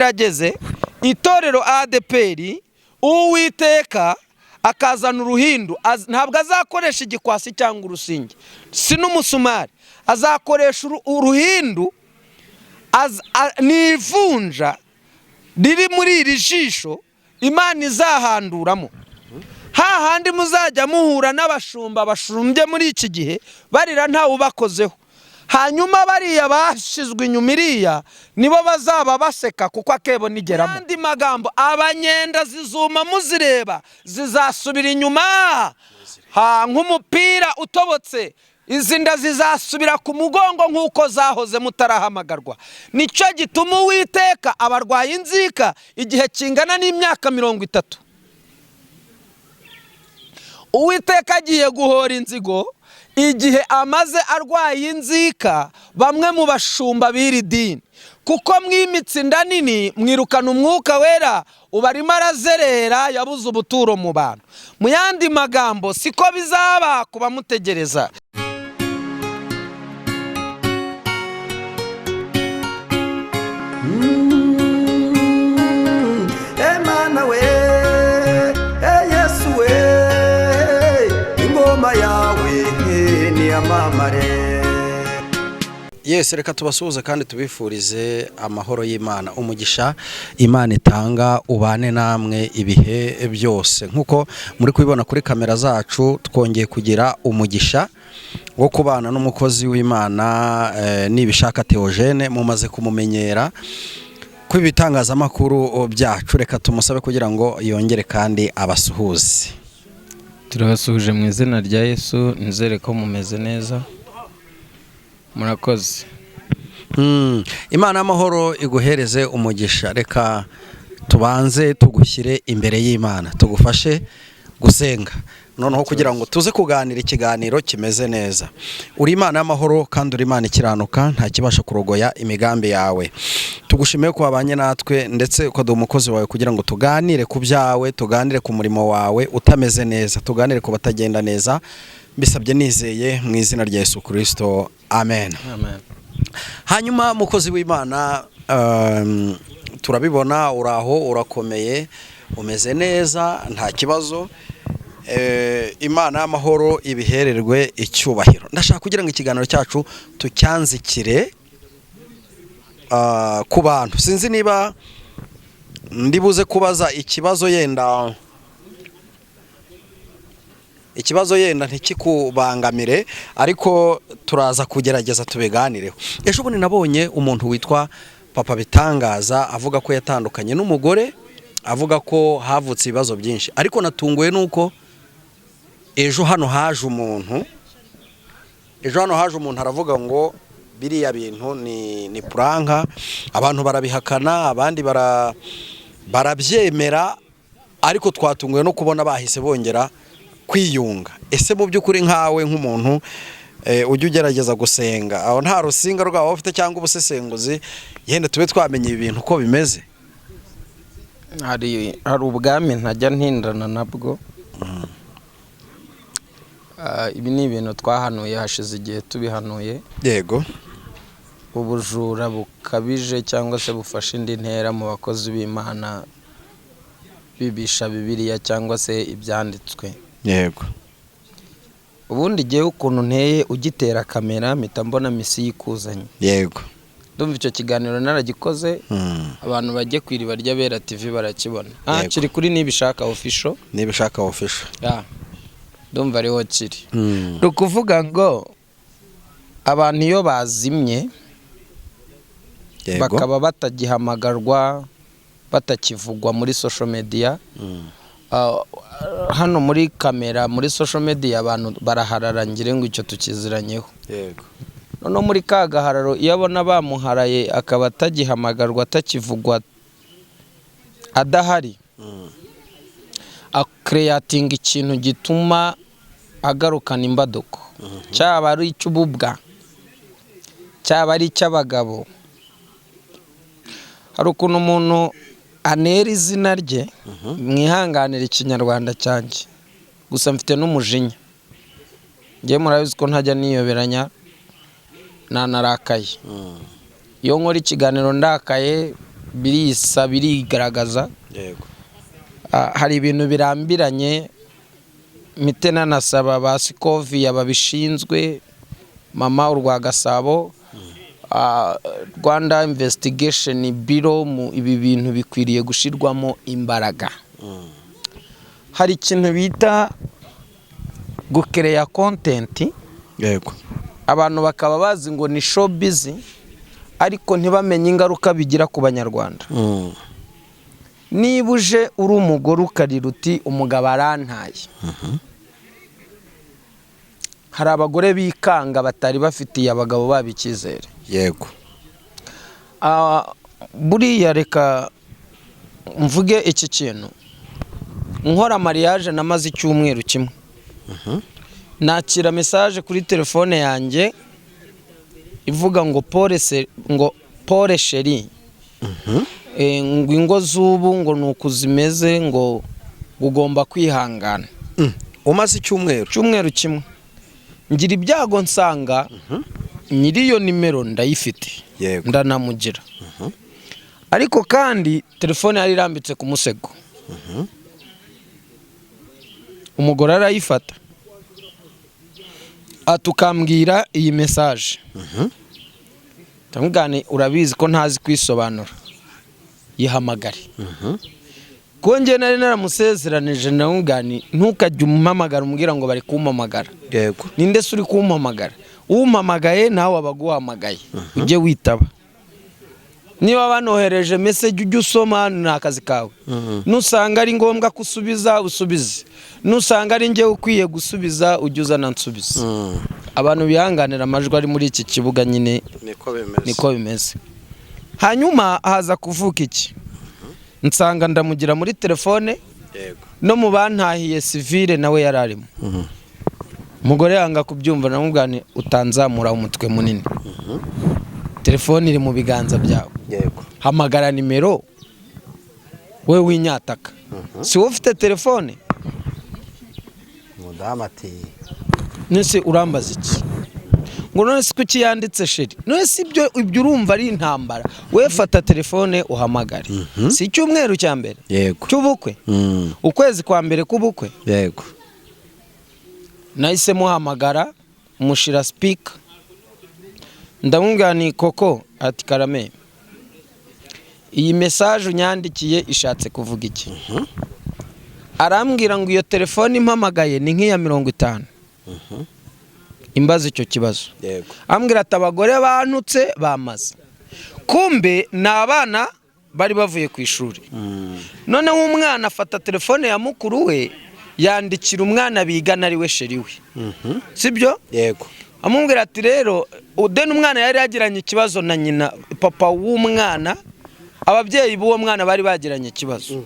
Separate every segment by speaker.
Speaker 1: Rageze itorero ADPR Uwiteka akazana uruhindu, ntabwo azakoresha igikwasi cyangwa urusinge si n'umusumari, azakoresha uruhindu n'ivunja riri muri iri jisho Imana izahanduramo. Hahandi muzajya muhura n'abashumba bashumbye muri iki gihe barira ntawe ubakozeho, hanyuma bariya bashizwe inyuma iriya nibo bazaba baseka kuko akebo nigeramo. Andi magambo abanyenda zizuma muzireba zizasubira inyuma nk'umupira utobotse, izi nda zizasubira ku mugongo nk'uko zahoze mutarahamagarwa. Nicyo gituma Uwiteka abarwaye inzika igihe kingana n'imyaka 30. Uwiteka agiye guhora inzigo igihe amaze arwaye inzika bamwe mu bashumba b'iri dini, kuko mwimitsi inda nini mwirukana umwuka wera ubarimo arazerera yabuze ubuturo mu bantu. Mu yandi magambo siko bizaba kuba mutegereza.
Speaker 2: Emana we, Yesu we, ingoma yawe ni amamare.
Speaker 3: Yes, reka tubasuhuze kandi tubifurize amahoro y'Imana, umugisha Imana itanga ubane namwe ibihe byose. Nkuko muri kubibona kuri kamera zacu, twongeye kugira umugisha wo kubana n'umukozi w'Imana nibishaka Theogene, mumaze kumumenyera kw'ibitangazamakuru byacu. Reka tumusabe kugira ngo yongere kandi abasuhuze.
Speaker 4: Turabasuhuje mu izina rya Yesu, nizere ko mumeze neza. Murakoze.
Speaker 3: Imana y'amahoro iguhereze umugisha. Reka tubanze tugushyire imbere y'Imana, tugufashe gusenga noneho kugira ngo tuze kuganira ikiganiro kimeze neza. Uri Imana y'amahoro kandi uri Imana ikiranuka, nta kibasha kurogoya imigambi yawe. Tugushimiye ko wabanye natwe ndetse ukaduha umukozi wawe kugira ngo tuganire ku byawe, tuganire ku murimo wawe utameze neza, tuganire ku batagenda neza. Bisabye nizeye mu izina rya Yesu Kristo, amen.
Speaker 4: Amen.
Speaker 3: Hanyuma mukozi w'Imana, turabibona uraho, urakomeye, umeze neza, nta kibazo. Imana y'amahoro ibihererwe icyubahiro. Ndashaka kugira ngo ikiganiro cyacu tucyanzikire ku bantu. Sinzi niba ndibuze kubaza ikibazo yenda ntikikubangamire, ariko turaza kugerageza tubiganireho. Ejo bundi nabonye umuntu witwa Papa Bitangaza avuga ko yatandukanye n'umugore, avuga ko havutse ibibazo byinshi, ariko natunguwe nuko ejo hano haje umuntu aravuga ngo biriya bintu ni puranka, abantu barabihakana, abandi barabyemera, ariko twatunguwe no kubona bahise bongera kwiyunga. Ese mu by'ukuri nkawe nk'umuntu ujya ugerageza gusenga, aho nta rusinga rwawe ufite cyangwa ubusesenguzi, yenda tube twamenye ibintu uko bimeze?
Speaker 4: Hari ubwami ntajya ntindana nabwo. Ibi ni ibintu twahanuye hashize igihe tubihanuye.
Speaker 3: Yego.
Speaker 4: Ubujura bukabije cyangwa se bufashe indi ntera mu bakozi b'Imana bibisha Bibiliya cyangwa se ibyanditswe.
Speaker 3: Yego.
Speaker 4: Ubundi gihe ukuntu nteye ugitera kamera mpita mbona misi yikuzanye.
Speaker 3: Yego.
Speaker 4: Ndumva icyo kiganiro naragikoze, abantu bajye kwiriba ry'Abera TV barakibona. Kiri kuri nibishaka official.
Speaker 3: Nibishaka official.
Speaker 4: Ndumva ariho kiri. Rukuvuga ngo abantu iyo bazimye bakaba batagihamagarwa, batakivugwa muri social media, hano muri kamera, muri social media abantu barahararangire ngo icyo tukiziranyeho.
Speaker 3: Yego.
Speaker 4: None muri kagahararo iyo abona bamuharaye akaba atagihamagarwa, atakivugwa, adahari, creating ikintu gituma agarukana imbaduko, cyaba ari icy'ububwa, cyaba ari icy'abagabo. Hari ukuntu umuntu anera izina rye, mwihanganira ikinyarwanda cyanjye, gusa mfite n'umujinya. Ngiye murabizi ko ntajya niyoberanya, nanarakaye. Iyo nkora ikiganiro ndakaye birisa birigaragaza.
Speaker 3: yego
Speaker 4: Hari ibintu birambiranye mite nanasaba ba Sikoviya babishinzwe, mama urwa Gasabo, Rwanda Investigation Bureau, ibi bintu bikwiriye gushirwamo imbaraga. Hari ikintu bita gukereya content,
Speaker 3: yego
Speaker 4: abantu bakaba bazi ngo ni showbiz ariko ntibamenye ingaruka bigira ku banyarwanda. Niba uje uri umugore ukarira uti umugabo arantaye, hari abagore bikanga batari bafitiye abagabo babo icyizere.
Speaker 3: yego
Speaker 4: Buriya reka mvuge iki kintu, nkora mariage namaze icyumweru kimwe, nakira message kuri telefone yanjye ivuga ngo Paul Sheri, ngo ingo z'ubu ngo nuko zimeze, ngo ugomba kwihangana.
Speaker 3: umaze icyumweru
Speaker 4: kimwe ngira ibyago nsanga nyiri iyo nimero ndayifite,
Speaker 3: yego
Speaker 4: ndanamugira, ariko kandi telefone yari irambitse ku musego. Umugore arayifata atukambwira iyi message, tamugane urabizi ko ntazi kwisobanura, yihamagare. Ko nge nari naramusezeranije ndamugani ntukajye umpamagara umbwira ngo bari kumpamagara.
Speaker 3: yego
Speaker 4: Ninde suri kumpamagara? Umpamagaye nawe abaguhamagaye ujye witaba. Niba banohereje message ujye usoma, ni akazi kawe. Nusanga ari ngombwa kusubiza usubize, nusanga ari nge ukwiye gusubiza ujye uzana nsubiza. Abantu bihanganira amajwi ari muri iki kibuga nyine niko bimeze. Hanyuma haza kuvuka iki, nsanga ndamugira muri telefone,
Speaker 3: yego
Speaker 4: no mu bantahiye civile nawe yararimo. Umugore yanga kubyumva, namubwani utanzamura umutwe munini, telefone iri mu biganza byawe,
Speaker 3: yego
Speaker 4: hamagara nimero we winyataka. Si wowe ufite telefone?
Speaker 3: mudamu ati
Speaker 4: nese urambaza iki? Ngo none si kuki yanditse Sheri? None si ibyo urumva ari intambara? We fata telefone uhamagare. Si icyumweru cya mbere
Speaker 3: yego
Speaker 4: cy'ubukwe, ukwezi kwa mbere k'ubukwe,
Speaker 3: yego
Speaker 4: nahise muhamagara mushira speaker, ndamubwira ni koko, ati karame, iyi message unyandikiye ishatse kuvuga iki? Arambwira ngo iyo telefone impamagaye ni nk'iya 50. Imbaza icyo kibazo.
Speaker 3: yego
Speaker 4: Ambwira ati abagore bantutse bamaze, kumbe n'abana bari bavuye ku ishuri. None umwana afata telefone ya mukuru we yandikira umwana bigana ari we Sheri we, sibyo?
Speaker 3: yego
Speaker 4: Amubwira ati rero udeni umwana yari yagiranye ikibazo na nyina, papa w'umwana, ababyeyi b'uwo mwana bari bagiranye ikibazo.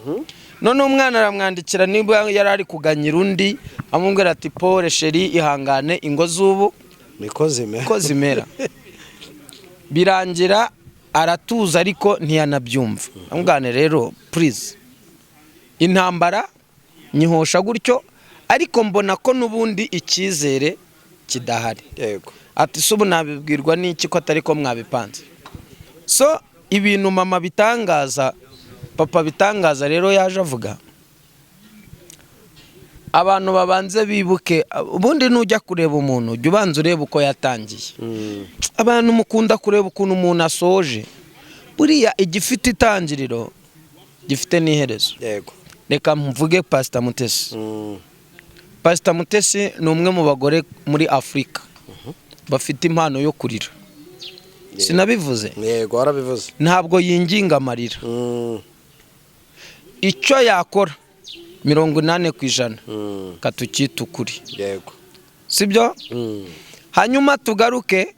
Speaker 4: None umwana aramwandikira niba yari ari kuganyira undi, amubwira ati Paul Sheri ihangane, ingo z'ubu
Speaker 3: niko
Speaker 4: zimera. Birangira aratuza ariko ntiyanabyumva. Amubwira rero please, intambara nyihosha gutyo, ariko mbona ko nubundi icyizere kidahari.
Speaker 3: yego
Speaker 4: Ati subu nabibwirwa n'iki ko atari ko mwabipanze? So ibintu mama bitangaza, papa bitangaza, rero yaje avuga abantu babanze bibuke. Ubundi nujya kureba umuntu ujya ubanza ureba uko yatangiye. Abantu mukunda kureba ukuntu umuntu asoje, buriya igifite itangiriro gifite n'iherezo.
Speaker 3: yego
Speaker 4: Reka mvuge Pastor Mutesi. Pastor Mutesi ni umwe mu bagore muri Afrika bafite impano yo kurira. Sinabivuze?
Speaker 3: yego warabivuze.
Speaker 4: Ntabwo yinginga amarira. Icyo yakora 80% katukita ukuri.
Speaker 3: yego
Speaker 4: Sibyo? Hanyuma tugaruke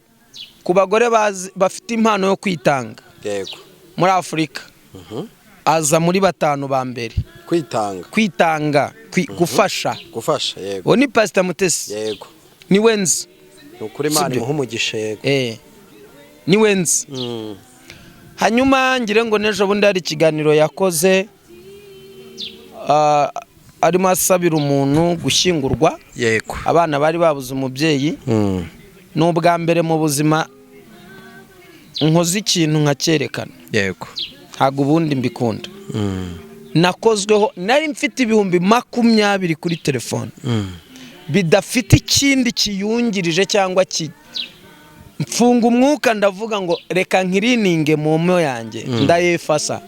Speaker 4: ku bagore bafite impano yo kwitanga.
Speaker 3: yego
Speaker 4: Muri Afrika aza muri 5 ba mbere. Kwitanga, gufasha.
Speaker 3: yego
Speaker 4: Uwo ni Pastor Mutesi.
Speaker 3: yego
Speaker 4: Ni wenzi.
Speaker 3: nukuri Imana imuhumugishe. yego
Speaker 4: ni wenzi. Hanyuma ngire ngo nejo bundi hari ikiganiro yakoze, arimo asabira umuntu gushyingurwa.
Speaker 3: yego
Speaker 4: Abana bari babuze umubyeyi. N'ubwa mbere mu buzima nkoze ikintu nkacyerekana.
Speaker 3: yego
Speaker 1: ntabwo ubundi mbikunda. Nakozweho nari mfite ibihumbi 20 kuri telefone bidafite ikindi kiyungirije cyangwa mfunga umwuka ndavuga ngo reka nkirininge momo yanjye ndayefasa.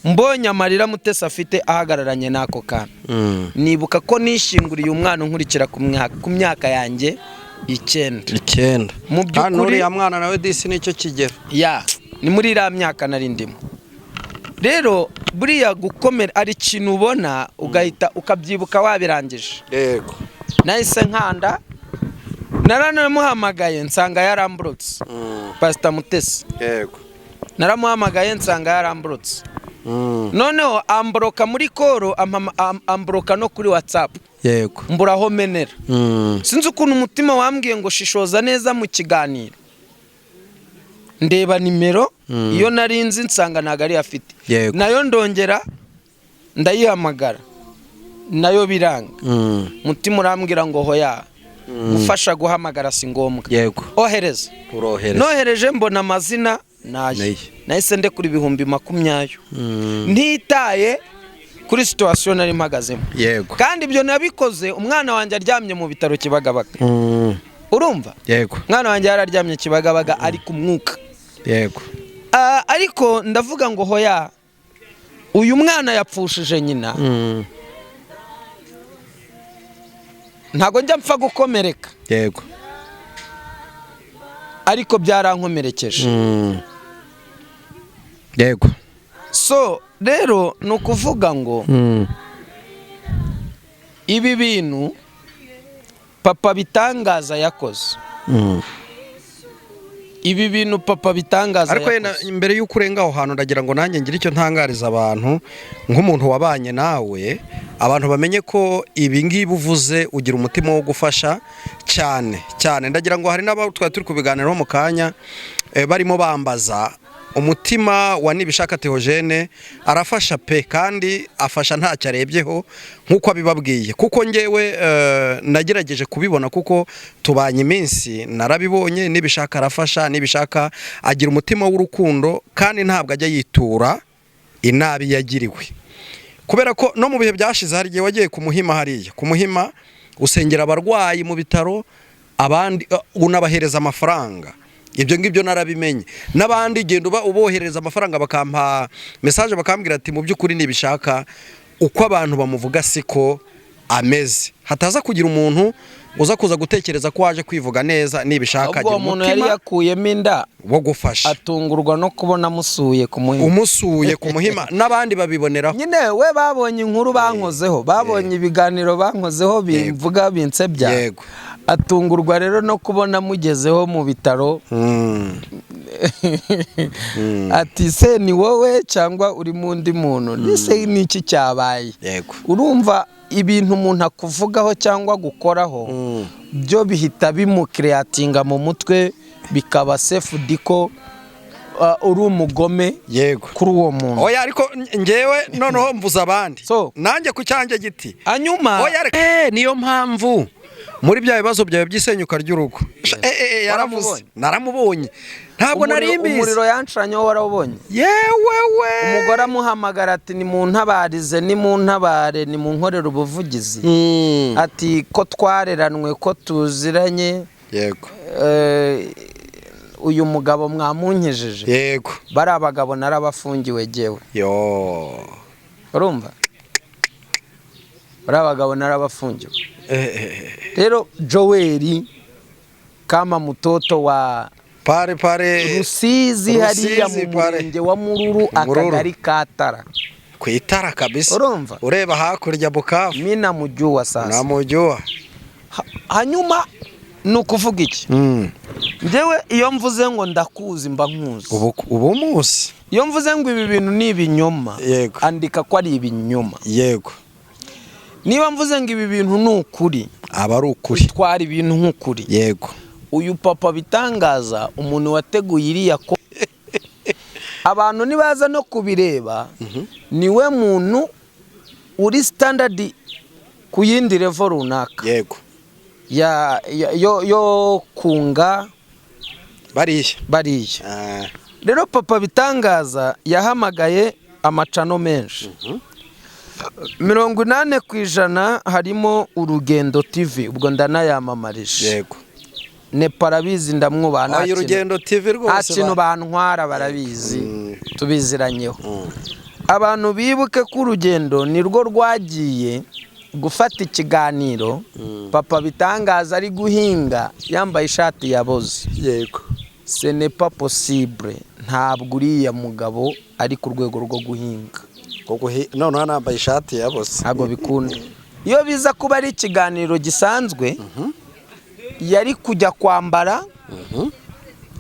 Speaker 1: Mbonye amarira Mutesi afite ahagararanye nako kana nibuka ko nishinguriye umwana unkurikira ku myaka yanjye 9. Mu byukuri
Speaker 3: ya mwana nawe disi nicyo kigero
Speaker 1: ni muri iriya myaka nari ndimo. Rero buriya gukomera ari ikintu ubona ugahita ukabyibuka wabirangije.
Speaker 3: Yego.
Speaker 1: Nahise nkanda naranamuhamagaye nsanga yaramburutse. Pastor Mutesi.
Speaker 3: Yego.
Speaker 1: Naramuhamagaye nsanga yaramburutse. Noneho ambroka muri koro ambroka no kuri WhatsApp.
Speaker 3: Yego.
Speaker 1: Mburaho menera. Sinzi ukuntu umutima wambwiye ngo shishoza neza mu kiganiro. Ndeba nimero iyo narinzi nsanga nagari afite. Nayo ndongera ndayihamagara. Nayo biranga. Mutima urambwira ngo hoya. Gufasha guhamagara si ngombwa.
Speaker 3: Yego.
Speaker 1: Ohereza. Nohereje mbona amazina naje. Nahise nde kuri ibihumbi 20. Ntitaye kuri situation nari mpagazemo.
Speaker 3: Yego.
Speaker 1: Kandi ibyo nabikoze umwana wanjye aryamye mu bitaro Kibagabaga. Urumva?
Speaker 3: Yego.
Speaker 1: Umwana wanjye yararyamye Kibagabaga ari ku mwuka.
Speaker 3: Yego.
Speaker 1: Ariko ndavuga ngo hoya uyu mwana yapfushije nyina. Ntago njya mpfa gukomereka.
Speaker 3: Yego.
Speaker 1: Ariko byarankomerekeje.
Speaker 3: Yego.
Speaker 1: So rero nukuvuga ngo ibi bintu papa bitangaza yakoze. Ibi bintu papa bitangaza
Speaker 3: ariko imbere y'uko urenga aho hantu ndagira ngo nanjye ngira icyo ntangariza abantu nk'umuntu wabanye nawe abantu bamenye ko ibi ngibi uvuze ugira umutima wo gufasha cyane ndagira ngo hari n'abo twari turi kubiganiraho mu kanya barimo bambaza umutima wa Nibishaka Theogene arafasha pe kandi afasha ntacyo arebyeho nkuko abibabwiye kuko ngewe nagerageje kubibona kuko tubanye iminsi narabibonye Nibishaka arafasha Nibishaka agira umutima w'urukundo kandi ntabwo ajya yitura inabi yagiriwe kubera ko no mu bihe byashize hari gihe wagiye kumuhima hariya kumuhima usengera abarwayi mu bitaro abandi unabahereza amafaranga. Ibyo ngibyo narabimenye nabandi gendo ubohereza amafaranga bakampa message bakambwira ati mu byukuri Nibishaka uko abantu bamuvuga siko ameze hataza kugira umuntu uza kuza gutekereza ko waje kwivuga neza Nibishaka agira
Speaker 1: umutima yari yakuyemo inda
Speaker 3: wo gufasha
Speaker 1: atungurwa no kubona musuye kumuhima
Speaker 3: umusuye kumuhima nabandi babiboneraho
Speaker 1: nyine we babonye inkuru bankozeho babonye ibiganiro bankozeho bimvuga binsebya
Speaker 3: yego
Speaker 1: atungurwa rero no kubona mugezeho mu bitaro ati se ni wowe cyangwa uri mundi muntu nise niki cyabaye
Speaker 3: yego
Speaker 1: urumva ibintu umuntu akuvugaho cyangwa gukoraho byo bihita bimukreatinga mu mutwe bikaba self diko uri umugome
Speaker 3: yego
Speaker 1: kuri uwo muntu
Speaker 3: oya ariko ngewe noneho mvuza abandi
Speaker 1: so
Speaker 3: nanjye ku cyanjye giti
Speaker 1: anyuma
Speaker 3: oya niyo mpamvu muri bya bibazo byawe by'isenyuka ry'urugo yaravuze naramubonye ntabwo narimbize
Speaker 1: umuriro yanshanyeho warawubonye
Speaker 3: yewewe
Speaker 1: umugore amuhamagara ati ni mu ntabarize ni mu ntabare ni mu nkorera ubuvugizi ati ko twareranwe ko tuziranye
Speaker 3: yego
Speaker 1: uyu mugabo mwamunkejeje
Speaker 3: yego
Speaker 1: bari abagabo narabafungiwe jewe
Speaker 3: yo
Speaker 1: urumva bari abagabo narabafungiwe rero Joel kama mutoto wa
Speaker 3: pare
Speaker 1: Rusizi hariya mu murenge wa Mururu akagari Katara
Speaker 3: kwitara kabisa
Speaker 1: urumva
Speaker 3: ureba hakurya Bukavu
Speaker 1: mina mujua sasa
Speaker 3: namujua
Speaker 1: hanyuma nukuvuga iki ndewe iyo mvuze ngo ndakuzi mba nkuzi
Speaker 3: ubu munsi
Speaker 1: iyo mvuze ngo ibi bintu ni ibinyoma andika ko ari ibinyoma
Speaker 3: yego
Speaker 1: niba mvuze ngo ibi bintu n'ukuri
Speaker 3: aba ari ukuri
Speaker 1: twari ibintu nk'ukuri
Speaker 3: yego
Speaker 1: uyu papa bitangaza umuntu wateguye iriya ko abantu nibaza no kubireba niwe muntu uri standard ku yindi level runaka
Speaker 3: yego
Speaker 1: yo kunga
Speaker 3: bariya
Speaker 1: rero papa bitangaza yahamagaye amacano menshi 80% harimo Urugendo TV, ubwo ndanayamamarije.
Speaker 3: yego
Speaker 1: Neparabizi ndamwubana.
Speaker 3: ayo Urugendo TV rwose
Speaker 1: kintu bantwara barabizi tubiziranyeho. Abantu bibuke ko Urugendo nirwo rwagiye gufata ikiganiro papa bitangaza ari guhinga yambaye ishati yaboze.
Speaker 3: yego
Speaker 1: Ce n'est pas possible, ntabwo uriya mugabo ari ku rwego rwo guhinga.
Speaker 3: noneho nambaye ishati yaboze
Speaker 1: Ntabwo bikunda. Iyo biza kuba ari ikiganiro gisanzwe yari kujya kwambara,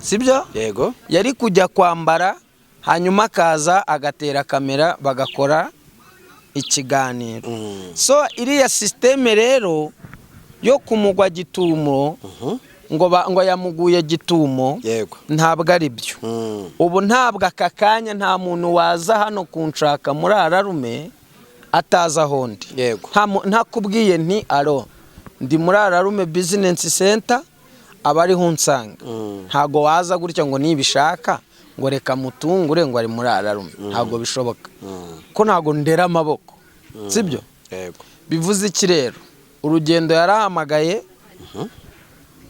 Speaker 1: sibyo?
Speaker 3: yego
Speaker 1: Yari kujya kwambara hanyuma akaza agatera kamera bagakora ikiganiro. So iriya systeme rero yo kumugwa gitumo ngo yamuguye gitumo,
Speaker 3: yego
Speaker 1: ntabwo ari byo. Ubu ntabwo aka kanya nta muntu waza hano kunshaka muri Ararume ataza hondi.
Speaker 3: yego
Speaker 1: Ntakubwiye nti aro ndi muri Ararume Business Center abari hunsanga. Ntago waza gutya ngo nibishaka ngo reka mutungure ngo ari muri Ararume. Ntago bishoboka. Ko ntago ndera amaboko. Sibyo?
Speaker 3: yego
Speaker 1: Bivuze iki rero? Urugendo yarahamagaye.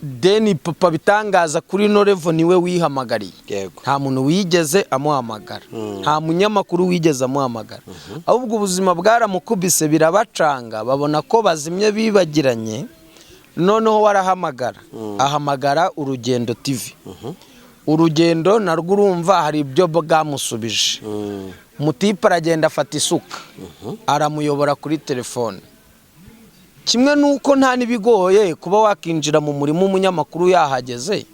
Speaker 1: Deni papa bitangaza kuri no level niwe wihamagariye.
Speaker 3: yego
Speaker 1: Nta muntu wigeze amuhamagara. Nta munyamakuru wigeze amuhamagara. Ahubwo ubuzima bwaramukubise birabacanga, babona ko bazimye bibagiranye. Noneho warahamagara. Ahamagara Urugendo TV. Urugendo narwo urumva hari ibyo bwamusubije. Mutipa aragenda afata isuka. Aramuyobora kuri telefone. Kimwe nuko nta nibigoye kuba wakinjira mu murimo umunyamakuru yahageze.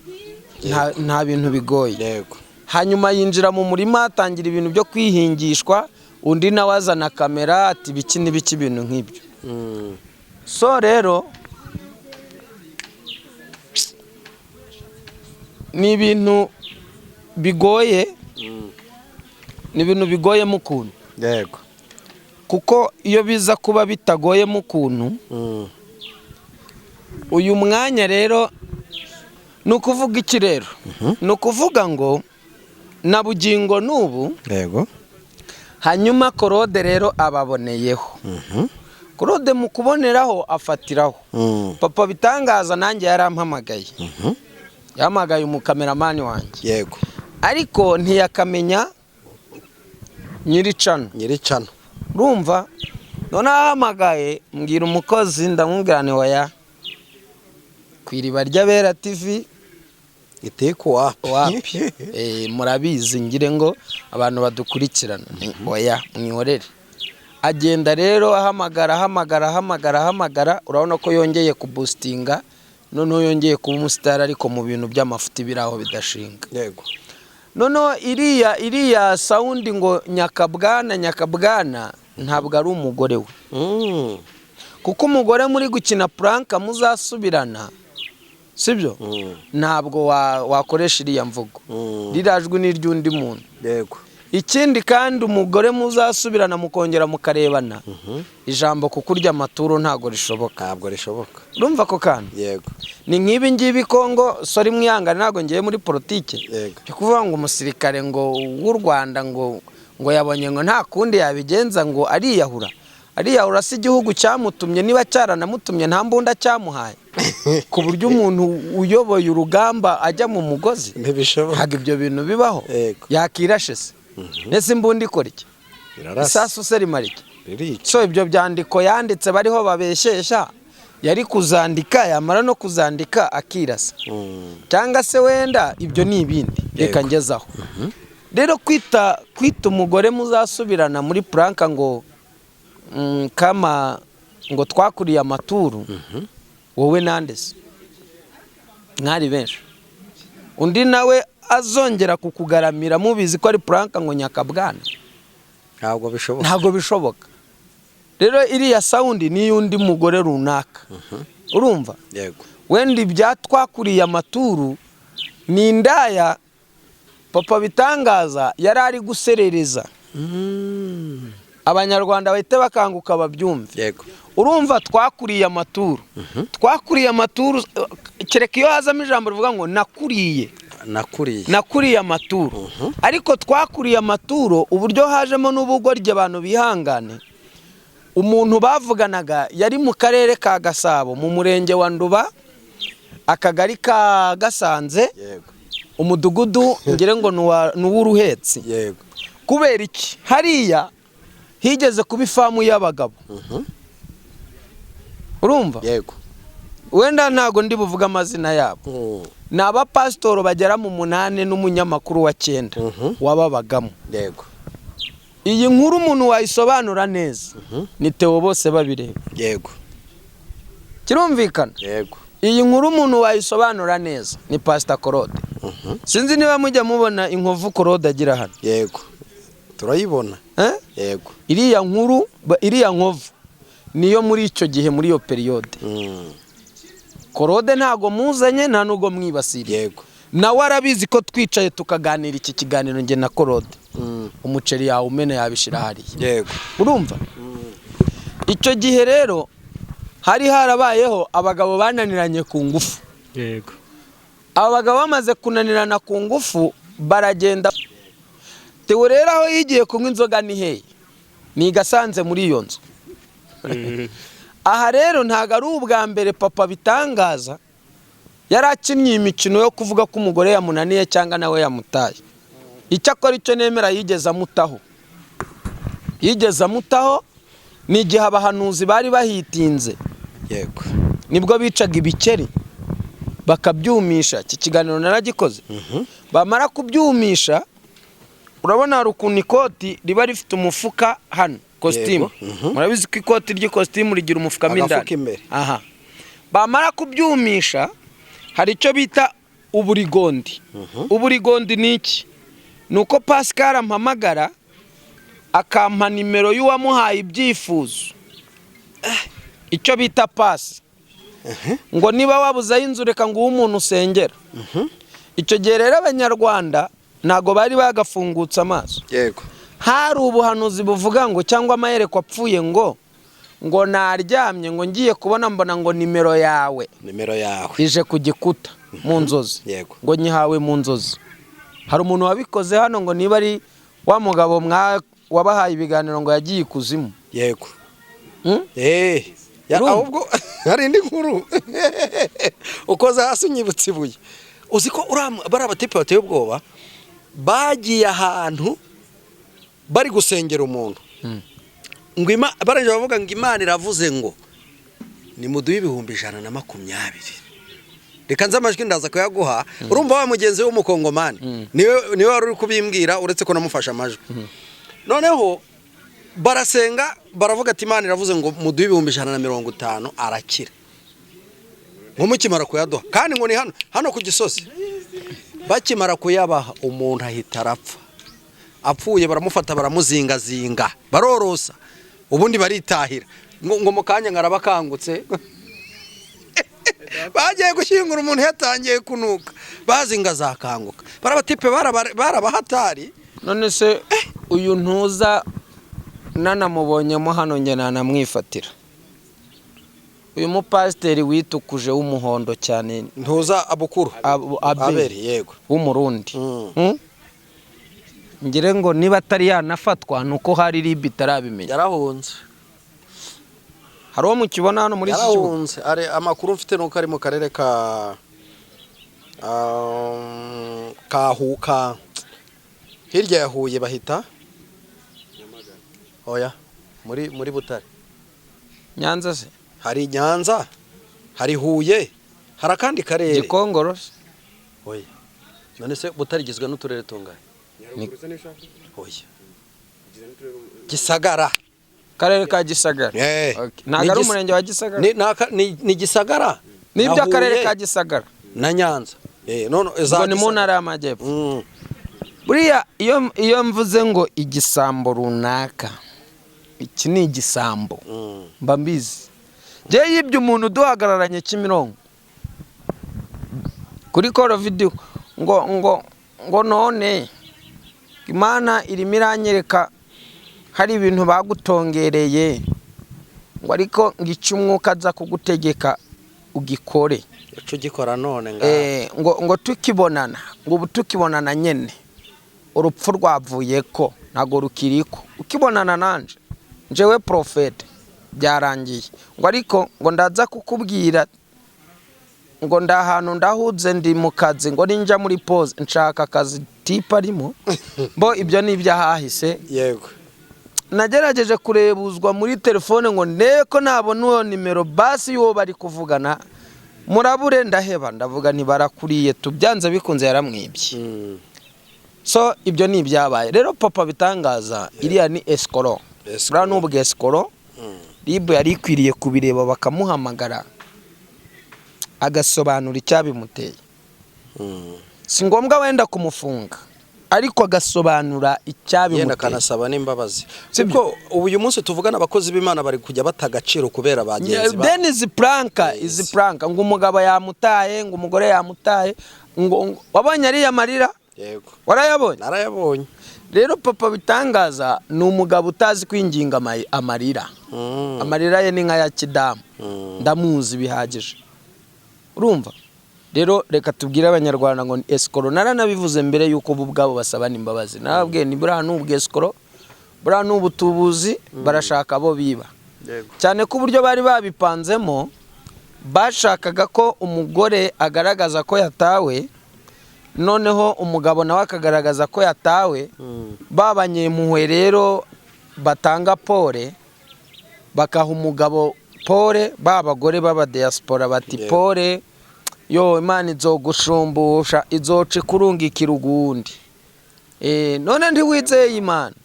Speaker 1: Nta bintu bigoye.
Speaker 3: yego
Speaker 1: Hanyuma yinjira mu murima atangira ibintu byo kwihingishwa, undi nawe azana kamera ati biki n'ibiki ibintu nk'ibyo. So rero ni ibintu bigoye, ni ibintu bigoye mu kuntu.
Speaker 3: yego
Speaker 1: Kuko iyo biza kuba bitagoye mu kuntu, uyu mwanya rero nukuvuga iki rero? Nukuvuga ngo na bugingo nubu.
Speaker 3: yego
Speaker 1: Hanyuma Claude rero ababoneyeho. Claude mu kuboneraho afatiraho. Papa bitangaza nanjye yarampamagaye. Yahamagaye umukameramani wanjye.
Speaker 3: yego
Speaker 1: Ariko ntiyakamenya nyiricano. Urumva? None ahamagaye mbwira umukozi ndamubwira ni oya. Kwiriba ry'Abera TV
Speaker 3: iteko
Speaker 1: wapi? Murabizi ngire ngo abantu badukurikirana. Oya mwihorere. Agenda rero ahamagara, urabona ko yongeye kuboostinga, noneho yongeye kuba umustar ariko mu bintu by'amafuti biraho bidashinga.
Speaker 3: yego
Speaker 1: Noneho iriya sound ngo nyakabwana ntabwo ari umugore we. Kuko umugore muri gukina prank muzasubirana, sibyo? Ntabwo wakoresha iriya mvugo. Rirajwe n'iryundi muntu.
Speaker 3: yego
Speaker 1: Ikindi kandi umugore muzasubirana mukongera mukarebana. Ijambo kukurya amaturo ntago rishoboka. Urumva ko kandi?
Speaker 3: yego
Speaker 1: Ni nk'ibi ngibi Kongo, sorry mwihangane ntago ngiye muri politike.
Speaker 3: yego
Speaker 1: Cyo kuvuga ngo umusirikare ngo w'u Rwanda ngo yabonye ngo nta kundi yabigenza ngo ariyahura si igihugu cyamutumye, niba cyaranamutumye nta mbunda cyamuhaye. Ku buryo umuntu uyoboye urugamba ajya mu mugozi
Speaker 3: ntibishoboka.
Speaker 1: ntabwo ibyo bintu bibaho. Yakirashe se nese imbunda ikora iki? Isasu se rimara iki? So ibyo byandiko yanditse bariho babeshesha yari kuzandika, yamara no kuzandika akirasa. Cyangwa se wenda ibyo ni ibindi reka ngezaho. Rero kwita umugore muzasubirana muri prank ngo kama ngo twakuriye amaturu, wowe nandese mwari benshi, undi nawe azongera kukugaramira mubizi ko ari prank ngo nyakabwana, ntabwo bishoboka. Rero iriya sound ni yundi mugore runaka. Urumva?
Speaker 3: Yego.
Speaker 1: Wenda ibyatwakuriye amaturu ni indaya papa bitangaza yari ari guserereza. Abanyarwanda bahite bakanguka babyumve.
Speaker 3: Yego.
Speaker 1: Urumva twakuriye amaturu. Twakuriye amaturu kereka iyo hazamo ijambo rivuga ngo nakuriye.
Speaker 4: nakuriye amaturo ariko twakuriye amaturo uburyo hajemo n'ubugoryi abantu bihangane. Umuntu bavuganaga yari mu karere ka Gasabo mu murenge wa Nduba akagari ka Gasanze umudugudu ngire ngo n'uw'Uruhetsi. Kubera iki hariya higeze kuba ifamu y'abagabo. Urumva? Wenda ntago ndi buvuga amazina yabo. Ni abapasitoro bagera mu 8 n'umunyamakuru wa 9 wababagamo. Iyi nkuru umuntu wayisobanura neza ni Theo bose babireba. Kirumvikana? Iyi nkuru umuntu wayisobanura neza ni Pastor Claude. Sinzi niba mujya mubona inkovu Claude agira hano.
Speaker 3: Turayibona.
Speaker 4: Iriya nkuru iriya nkovu niyo muri icyo gihe muri iyo periode. Claude ntago muzanye nta nugo mwibasiriye. Nawe arabizi ko twicaye tukaganira iki kiganiro nge na Claude. Umuceri yawe umene yabishira hariya. Urumva? Icyo gihe rero hari harabayeho abagabo bananiranye ku ngufu. Abagabo bamaze kunanirana ku ngufu baragenda. Theo rero aho yigiye kunywa inzoga ni hehe? Ni Gasanze muri iyo nzu. Aha rero ntago ari ubwa mbere papa bitangaza yarakinnye imikino yo kuvuga ko umugore yamunaniye cyangwa nawe yamutaye. Icyakora icyo nemera yigeze amutaho. Ni igihe abahanuzi bari bahitinze. Nibwo bicaga ibikeri bakabyumisha. Iki kiganiro naragikoze. Bamara kubyumisha urabona hari ukuntu ikoti riba rifite umufuka hano costume. Murabizi ko ikoti ry'ikositimu rigira umufuka mindani. Bamara kubyumisha hari icyo bita uburigondi. Uburigondi ni iki? Nuko Pascal ampamagara akampa nimero y'uwamuhaye ibyifuzo. Icyo bita pasi. Ngo niba wabuza inzu reka ngo umuntu usengera. Icyo gihe rero abanyarwanda nago bari bagafungutse amaso. Hari ubuhanuzi buvuga ngo cyangwa amahereko apfuye ngo naryamye ngo ngiye kubona mbona ngo nimero yawe ije ku gikuta mu nzozi. Ngo nyihawe mu nzozi. Hari umuntu wabikoze hano ngo niba ari wa mugabo wabahaye ibiganiro ngo yagiye ikuzimu.
Speaker 3: Ahubwo hari indi nkuru ukoze hasi unyibutse ibuye. Uzi ko bari abatipe bateye ubwoba bagiye ahantu bari gusengera umuntu. Ngo baranje bavuga ngo Imana iravuze ngo ni muduhe 120. Reka nza amajwi ndaza kuyaguha. Urumva wa mugenzi w'umukongomani niwe wari uri kubimbwira uretse ko namufasha amajwi. Noneho barasenga baravuga ati Imana iravuze ngo muduhe 150 arakira. Mukimara kuyaduha kandi ngo ni hano ku Gisozi. Bakimara kuyabaha umuntu ahita arapfa. Apfuye baramufata baramuzingazinga barorosa ubundi baritahira ngo mukanya ngarabakangutse. Bagiye gushyingura umuntu yatangiye kunuka bazinga zakanguka. Barabatipe barabahatari. None se
Speaker 4: uyu ntuza nanamubonyemo hano nge nanamwifatira. Uyu mupasiteri witukuje w'umuhondo cyane
Speaker 3: ntuza abukuru aberi yego
Speaker 4: w'umurundi. Ngire ngo niba atari yanafatwa nuko hari ribi tarabimenya.
Speaker 3: Yarahunze.
Speaker 4: Hari uwo mukibona hano muri iki kibuga?
Speaker 3: Yarahunze. Ari amakuru mfite nuko ari mu karere ka hirya ya Huye bahita oya muri Butare.
Speaker 4: Nyanza se?
Speaker 3: Hari Nyanza, hari Huye, hari akandi karere.
Speaker 4: Gikongoro se?
Speaker 3: Oya. None se Butare gizwe n'uturere tungana? Oya. Gisagara.
Speaker 4: Karere ka Gisagara. Ntago ari umurenge wa Gisagara.
Speaker 3: Ni Gisagara.
Speaker 4: Nibyo akarere ka Gisagara
Speaker 3: na Nyanza.
Speaker 4: None ni mu ntara y'Amajyepfo. Buriya iyo mvuze ngo igisambo runaka iki ni igisambo mba mbizi. Je yibye umuntu duhagararanye Kimironko kuri call video ngo none Imana irimo iranyereka hari ibintu bagutongereye ngo ariko ngica umwuka aza kugutegeka ugikore
Speaker 3: ico gikora none nga
Speaker 4: ngo tukibonana ngo ubu tukibonana nyene urupfu rwavuye ko ntago rukiriko ukibonana nanje njewe profete byarangiye ngo ariko ngo ndaza kukubwira ngo ndahantu ndahuze ndi mu kazi ngo ninja muri pause nshaka akazi tipa arimo bo ibyo ni ibyahahise
Speaker 3: yego
Speaker 4: nagerageje kurebuzwa muri telefone ngo ndeko nabona uwo nimero basi y'uwo bari kuvugana murabure ndaheba ndavuga ntibarakuriye tubyanze bikunze yaramwibye so ibyo ni ibyabaye rero papa bitangaza iriya ni escoro bra n'ubwe escoro ribu yari ikwiriye kubireba bakamuhamagara agasobanura icyabimuteye si ngombwa wenda kumufunga ariko agasobanura icyabimuteye
Speaker 3: yenda kanasaba n'imbabazi sibwo uyu munsi tuvugana abakozi b'Imana bari kujya batagaciro kubera bagenzi ba
Speaker 4: then is prank ngo umugabo yamutaye ngo umugore yamutaye ngo wabonye ari amarira
Speaker 3: yego
Speaker 4: warayabonye
Speaker 3: narayabonye
Speaker 4: rero papa bitangaza ni umugabo utazi kwinginga amarira amarira ye ni nka ya kidamu ndamuzi bihagije urumva rero reka tubwire abanyarwanda ngo escoro naranabivuze mbere yuko ubu bwabo basaba n'imbabazi narabwiye ni buriya n'ubwe escoro buriya n'ubutubuzi barashaka abo biba cyane ko uburyo bari babipanzemo bashakaga ko umugore agaragaza ko yatawe noneho umugabo nawe akagaragaza ko yatawe babanyemuhwe rero batanga pole bakaha umugabo pole babagore baba diaspora bati pole yo Imana izogushumbusha izoce kurungikira ugundi none ntiwizeye Imana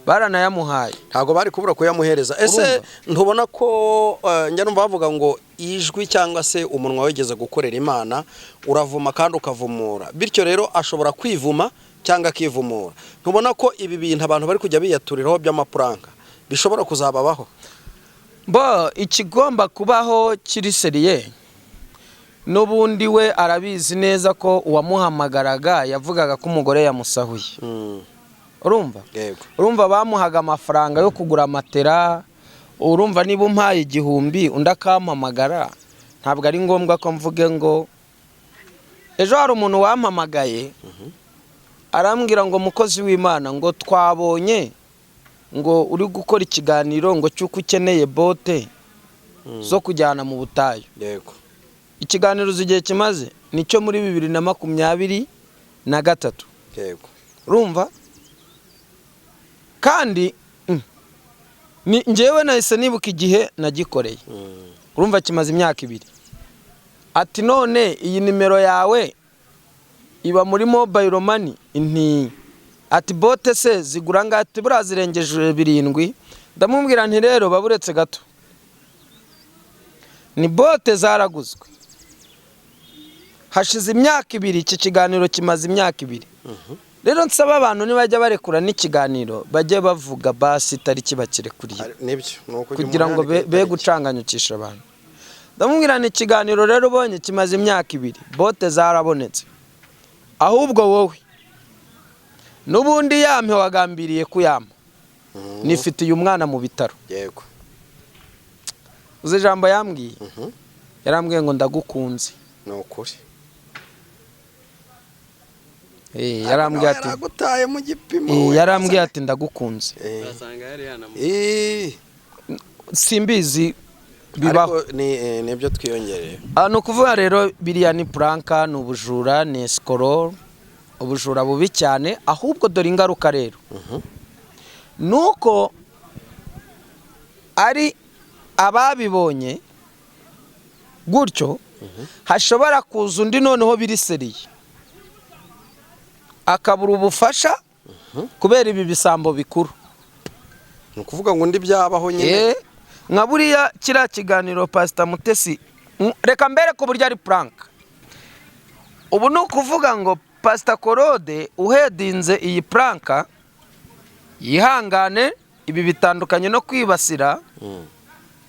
Speaker 4: baranayamuhaye
Speaker 3: ntago bari kubura kuyamuhereza ese ntubona ko njya numva bavuga ngo ijwi cyangwa se umunwa wegeze gukorera Imana uravuma kandi ukavumura bityo rero ashobora kwivuma cyangwa akivumura ntubona ko ibi bintu abantu bari kujya biyaturiraho by'amapranka bishobora kuzababaho
Speaker 4: bo ikigomba kubaho kiri seriye n'ubundi we arabizi neza ko uwamuhamagaraga yavugaga ko umugore yamusahuye urumva bamuhaga amafaranga yo kugura matera urumva niba umpaye 1,000 undi akampamagara ntabwo ari ngombwa ko mvuge ngo ejo hari umuntu wampamagaye arambwira ngo mukozi w'Imana ngo twabonye ngo uri gukora ikiganiro ngo cyuko ukeneye bote zo kujyana mu butayu
Speaker 3: yego
Speaker 4: ikiganiro zigiye kimaze nicyo muri 2023
Speaker 3: yego
Speaker 4: urumva kandi njyewe nahise nibuka igihe nagikoreye urumva kimaze imyaka 2 ati none iyi nimero yawe iba muri mobile money inti ati bote se zigura ngati burazirengeje 7 ndamubwira nti rero baburetse gato ni bote zaraguzwe hashize imyaka 2 iki kiganiro kimaze imyaka 2 rero nsaba abantu nibajya barekura n'ikiganiro bajye bavuga basi tariki bakirekuriye
Speaker 3: nibyo
Speaker 4: kugira ngo be gucanganyukisha abantu ndamubwira ni ikiganiro rero ubonye kimaze imyaka 2 bote zarabonetse ahubwo wowe nubundi yampe wagambiriye kuyama nifitiye umwana mu bitaro
Speaker 3: yego
Speaker 4: uze jambo yambwiye yarambwiye ngo ndagukunze
Speaker 3: nokuri
Speaker 4: yarambwiye ati
Speaker 3: nagutaye mu gipimo
Speaker 4: yarambwiye ati ndagukunze
Speaker 5: basanga yari yanamu
Speaker 4: simbizi bibaho
Speaker 3: nibyo twiyongereye
Speaker 4: no kuvuga rero biriya ni pranka ni ubujura ni escoro ubujura bubi cyane ahubwo dore ingaruka rero nuko ari ababibonye gutyo hashobora kuza undi noneho biri seriye akabura ubufasha kubera ibi bisambo bikuru
Speaker 3: ni ukuvuga ngo ndi byabaho nyine
Speaker 4: nka buriya kiriya kiganiro Pastor Mutesi reka mbere ko burya ari prank ubu ni ukuvuga ngo Pastor Korode uhedinze iyi prank yihangane ibi bitandukanye no kwibasira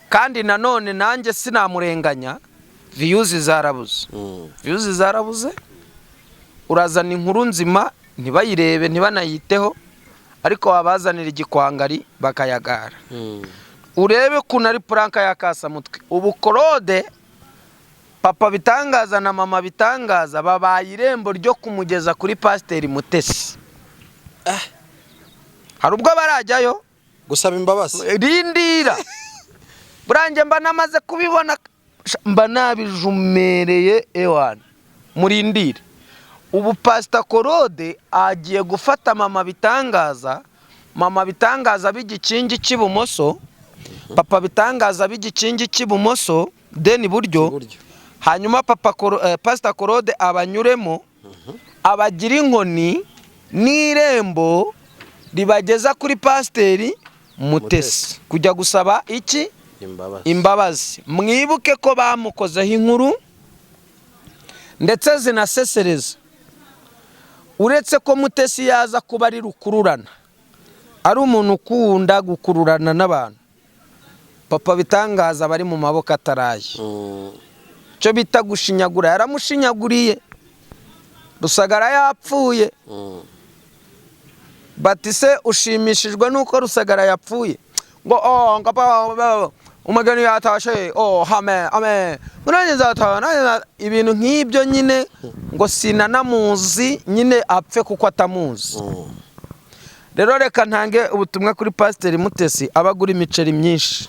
Speaker 4: kandi nanone nanjye sinamurenganya views zarabuze urazana inkuru nzima ntibayirebe ntibanayiteho ariko wabazanira igikwangari bakayagara urebe kuna ari pranka ya Kasamutwe ubu Korode
Speaker 1: papa Bitangaza na mama Bitangaza babaye irembo ryo kumugeza kuri Pasiteri Mutesi. Hari ubwo barajyayo
Speaker 3: gusaba imbabazi.
Speaker 1: rindira burange mba namaze kubibona, mba nabijumereye ewana, murindire. Ubu Pastor Claude agiye gufata mama Bitangaza b'igikingi cy'ibumoso, papa Bitangaza b'igikingi cy'ibumoso, deni buryo, hanyuma Pastor Claude abanyuremo, abagira inkoni n'irembo ribageza kuri Pasiteri Mutesi kujya gusaba iki? Imbabazi. Mwibuke ko bamukozeho inkuru ndetse zinasesereza. Uretse ko Mutesi yaza kuba ari rukururana, ari umuntu ukunda gukururana n'abantu, papa Bitangaza bari mu maboko ataraye. Cyo bita gushinyagura, yaramushinyaguriye. Rusagara yapfuye. Bati se ushimishijwe nuko Rusagara yapfuye? Ngo umugeni yatashe, amen, munanyiza atana ibintu nk'ibyo nyine, ngo sinanamuzi nyine apfe kuko atamuzi. Rero reka ntange ubutumwa kuri Pasiteri Mutesi abagura imiceri myinshi.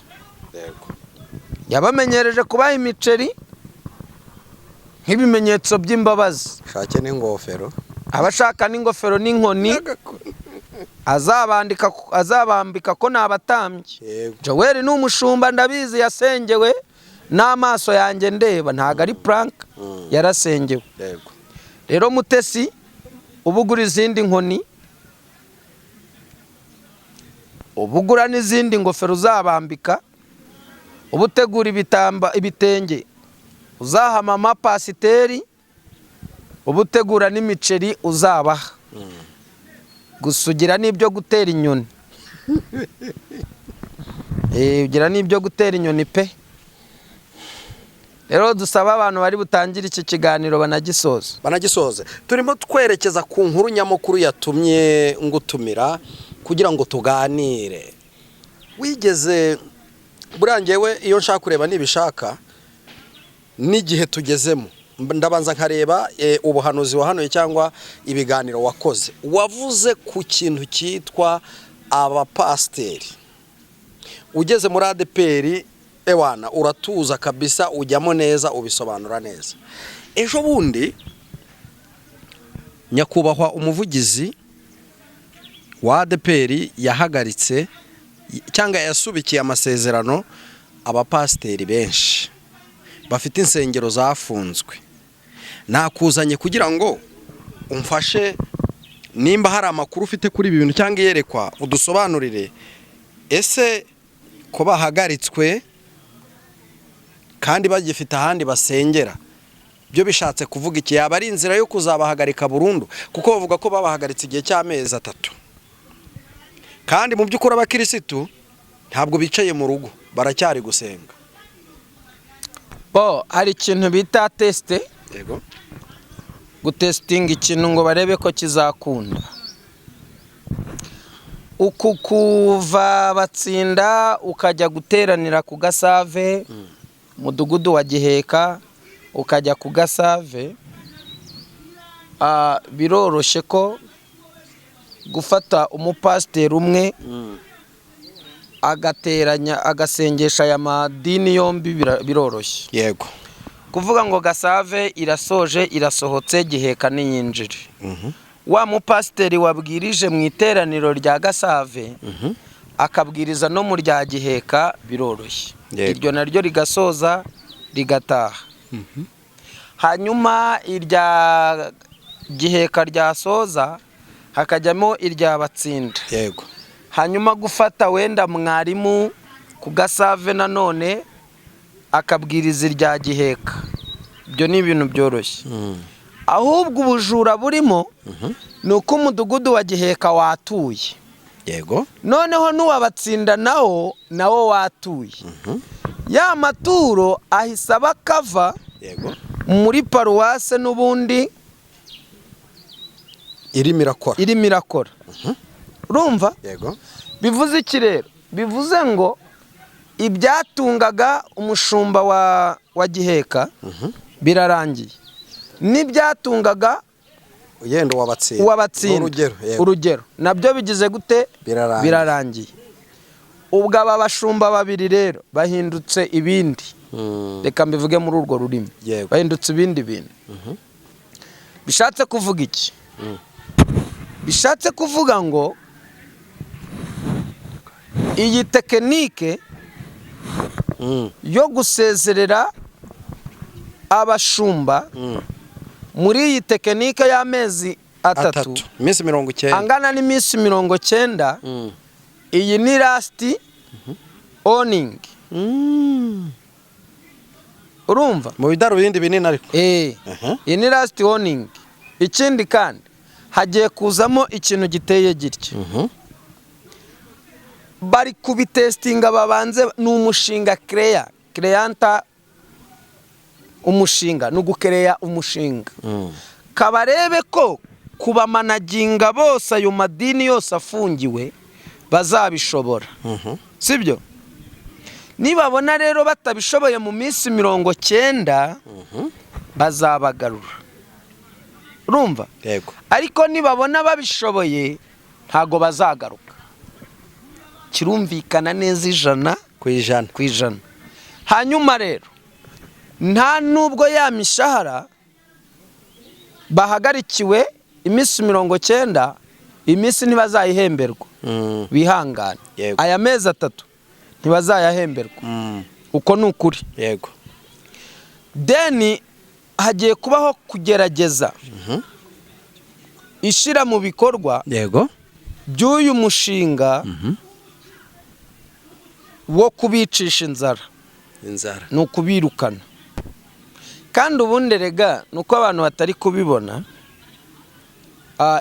Speaker 1: Yabamenyereje kubaha imiceri nk'ibimenyetso by'imbabazi.
Speaker 3: Shake n'ingofero.
Speaker 1: Abashaka n'ingofero n'inkoni azabambika ko nabatambye. Joel ni umushumba ndabizi yasengewe n'amaso yanjye ndeba, ntago ari prank, yarasengewe. Rero Mutesi ubugura izindi nkoni, ubugura n'izindi ngofero uzabambika, ubutegura ibitenge uzaha mama Pasiteri, ubutegura n'imiceri uzabaha. Gusugira n'ibyo gutera inyoni. Ugira n'ibyo gutera inyoni pe. Rero dusaba abantu bari butangire iki kiganiro banagisoze.
Speaker 3: Turimo twerekeza ku nkuru nyamukuru yatumye ngutumira kugira ngo tuganire. Wigeze burangewe iyo nshaka kureba nibishaka n'igihe tugezemo, ndabanza nkareba ubuhanuzi wahanuye cyangwa ibiganiro wakoze. Wavuze ku kintu cyitwa abapasiteri. Ugeze muri ADPR ewana uratuza kabisa, ujyamo neza, ubisobanura neza. Ejo bundi nyakubahwa umuvugizi wa ADPR yahagaritse cyangwa yasubikiye amasezerano abapasiteri benshi bafite insengero zafunzwe. Nakuzanye kugira ngo umfashe, nimba hari amakuru ufite kuri ibi bintu cyangwa yerekwa udusobanurire. Ese ko bahagaritswe kandi bagifite ahandi basengera, byo bishatse kuvuga iki? Yaba ari inzira yo kuzabahagarika burundu? Kuko bavuga ko babahagaritse igihe cy'amezi 3, kandi mu by'ukuri abakirisitu ntabwo bicaye mu rugo, baracyari gusenga.
Speaker 1: Hari ikintu bita teste.
Speaker 3: Yego.
Speaker 1: Gutestinga ikintu ngo barebe ko kizakunda. Uku kuva Batsinda ukajya guteranira ku Gasave, mudugudu wa Giheka ukajya ku Gasave, biroroshye ko gufata umupasiteri umwe agateranya agasengesha aya madini yombi biroroshye.
Speaker 3: Yego.
Speaker 1: Kuvuga ngo Gasave irasoje irasohotse, Giheka niyinjire. Wa mupasiteri wabwirije mu iteraniro rya Gasave akabwiriza no mu rya Giheka biroroshye. Iryo naryo rigasoza rigataha. Hanyuma irya Giheka ryasoza hakajyamo irya Batsinda.
Speaker 3: Yego.
Speaker 1: Hanyuma gufata wenda mwarimu ku Gasave nanone akabwiriza irya Giheka, ibyo ni ibintu byoroshye. Ahubwo ubujura burimo ni uko umudugudu wa Giheka watuye.
Speaker 3: Yego.
Speaker 1: Noneho n'uwabatsinda nawo watuye. Ya maturo ahisa bakava.
Speaker 3: Yego.
Speaker 1: Muri paruwase n'ubundi irimo irakora. Urumva?
Speaker 3: Yego.
Speaker 1: Bivuze iki rero? Bivuze ngo ibyatungaga umushumba wa Giheka birarangiye. N'ibyatungaga
Speaker 3: yenda
Speaker 1: uwabatsinda urugero nabyo bigize gute birarangiye. Ubwo aba bashumba babiri rero bahindutse ibindi, reka mbivuge muri urwo rurimi, bahindutse ibindi bintu. Bishatse kuvuga iki? Bishatse kuvuga ngo iyi tekinike yo gusezerera abashumba muri iyi tekinike y'amezi 3
Speaker 3: iminsi 90
Speaker 1: angana n'iminsi 90, iyi ni last owning. Urumva
Speaker 3: mu bidaro bindi binini ariko
Speaker 1: iyi ni last owning. Ikindi kandi hagiye kuzamo ikintu giteye gitya, bari kubitestinga babanze. Ni umushinga creanta umushinga no gukereya umushinga, kabarebe ko kubamanaginga bose ayo madini yose afungiwe bazabishobora, sibyo? Nibabona rero batabishoboye mu minsi 90, bazabagarura. Urumva?
Speaker 3: Yego.
Speaker 1: Ariko nibabona babishoboye ntago bazagaruka. Kirumvikana neza 100%. Hanyuma rero nta nubwo ya mishahara bahagarikiwe iminsi 90, iminsi ntibazayihemberwa. Bihangane. Aya mezi 3 ntibazayahemberwa. Uko ni ukuri.
Speaker 3: Yego.
Speaker 1: Deni hagiye kubaho kugerageza ishira mu bikorwa
Speaker 3: yego
Speaker 1: by'uyu mushinga wo kubicisha inzara ni ukubirukana. Kandi ubundi rega nuko abantu batari kubibona,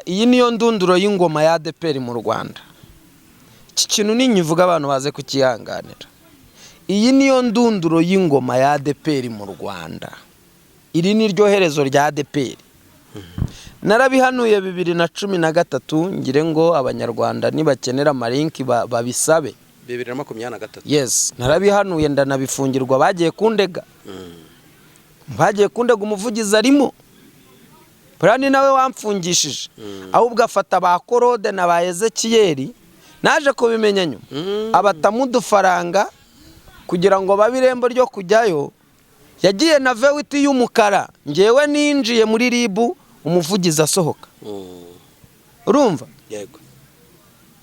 Speaker 1: iyi niyo ndunduro y'ingoma ya ADEPR mu Rwanda. Iki kintu ninyivuga abantu baze kukihanganira. Iyi niyo ndunduro y'ingoma ya ADEPR mu Rwanda. Iri ni ryo herezo rya ADEPR. Narabihanuye 2013 ngire ngo abanyarwanda nibakenera amalinki babisabe.
Speaker 3: 2023.
Speaker 1: Yes, narabihanuye ndanabifungirwa, bagiye kundega. Bagiye kundega umuvugizi arimo. Prani nawe wamfungishije. Ahubwo afata ba Korode na ba Ezekiyeli, naje kubimenya nyuma. Abatamudufaranga kugira ngo babirembo ryo kujyayo. Yagiye na vewiti y'umukara, ngewe ninjiye muri ribu umuvugizi asohoka. Urumva?
Speaker 3: Yego.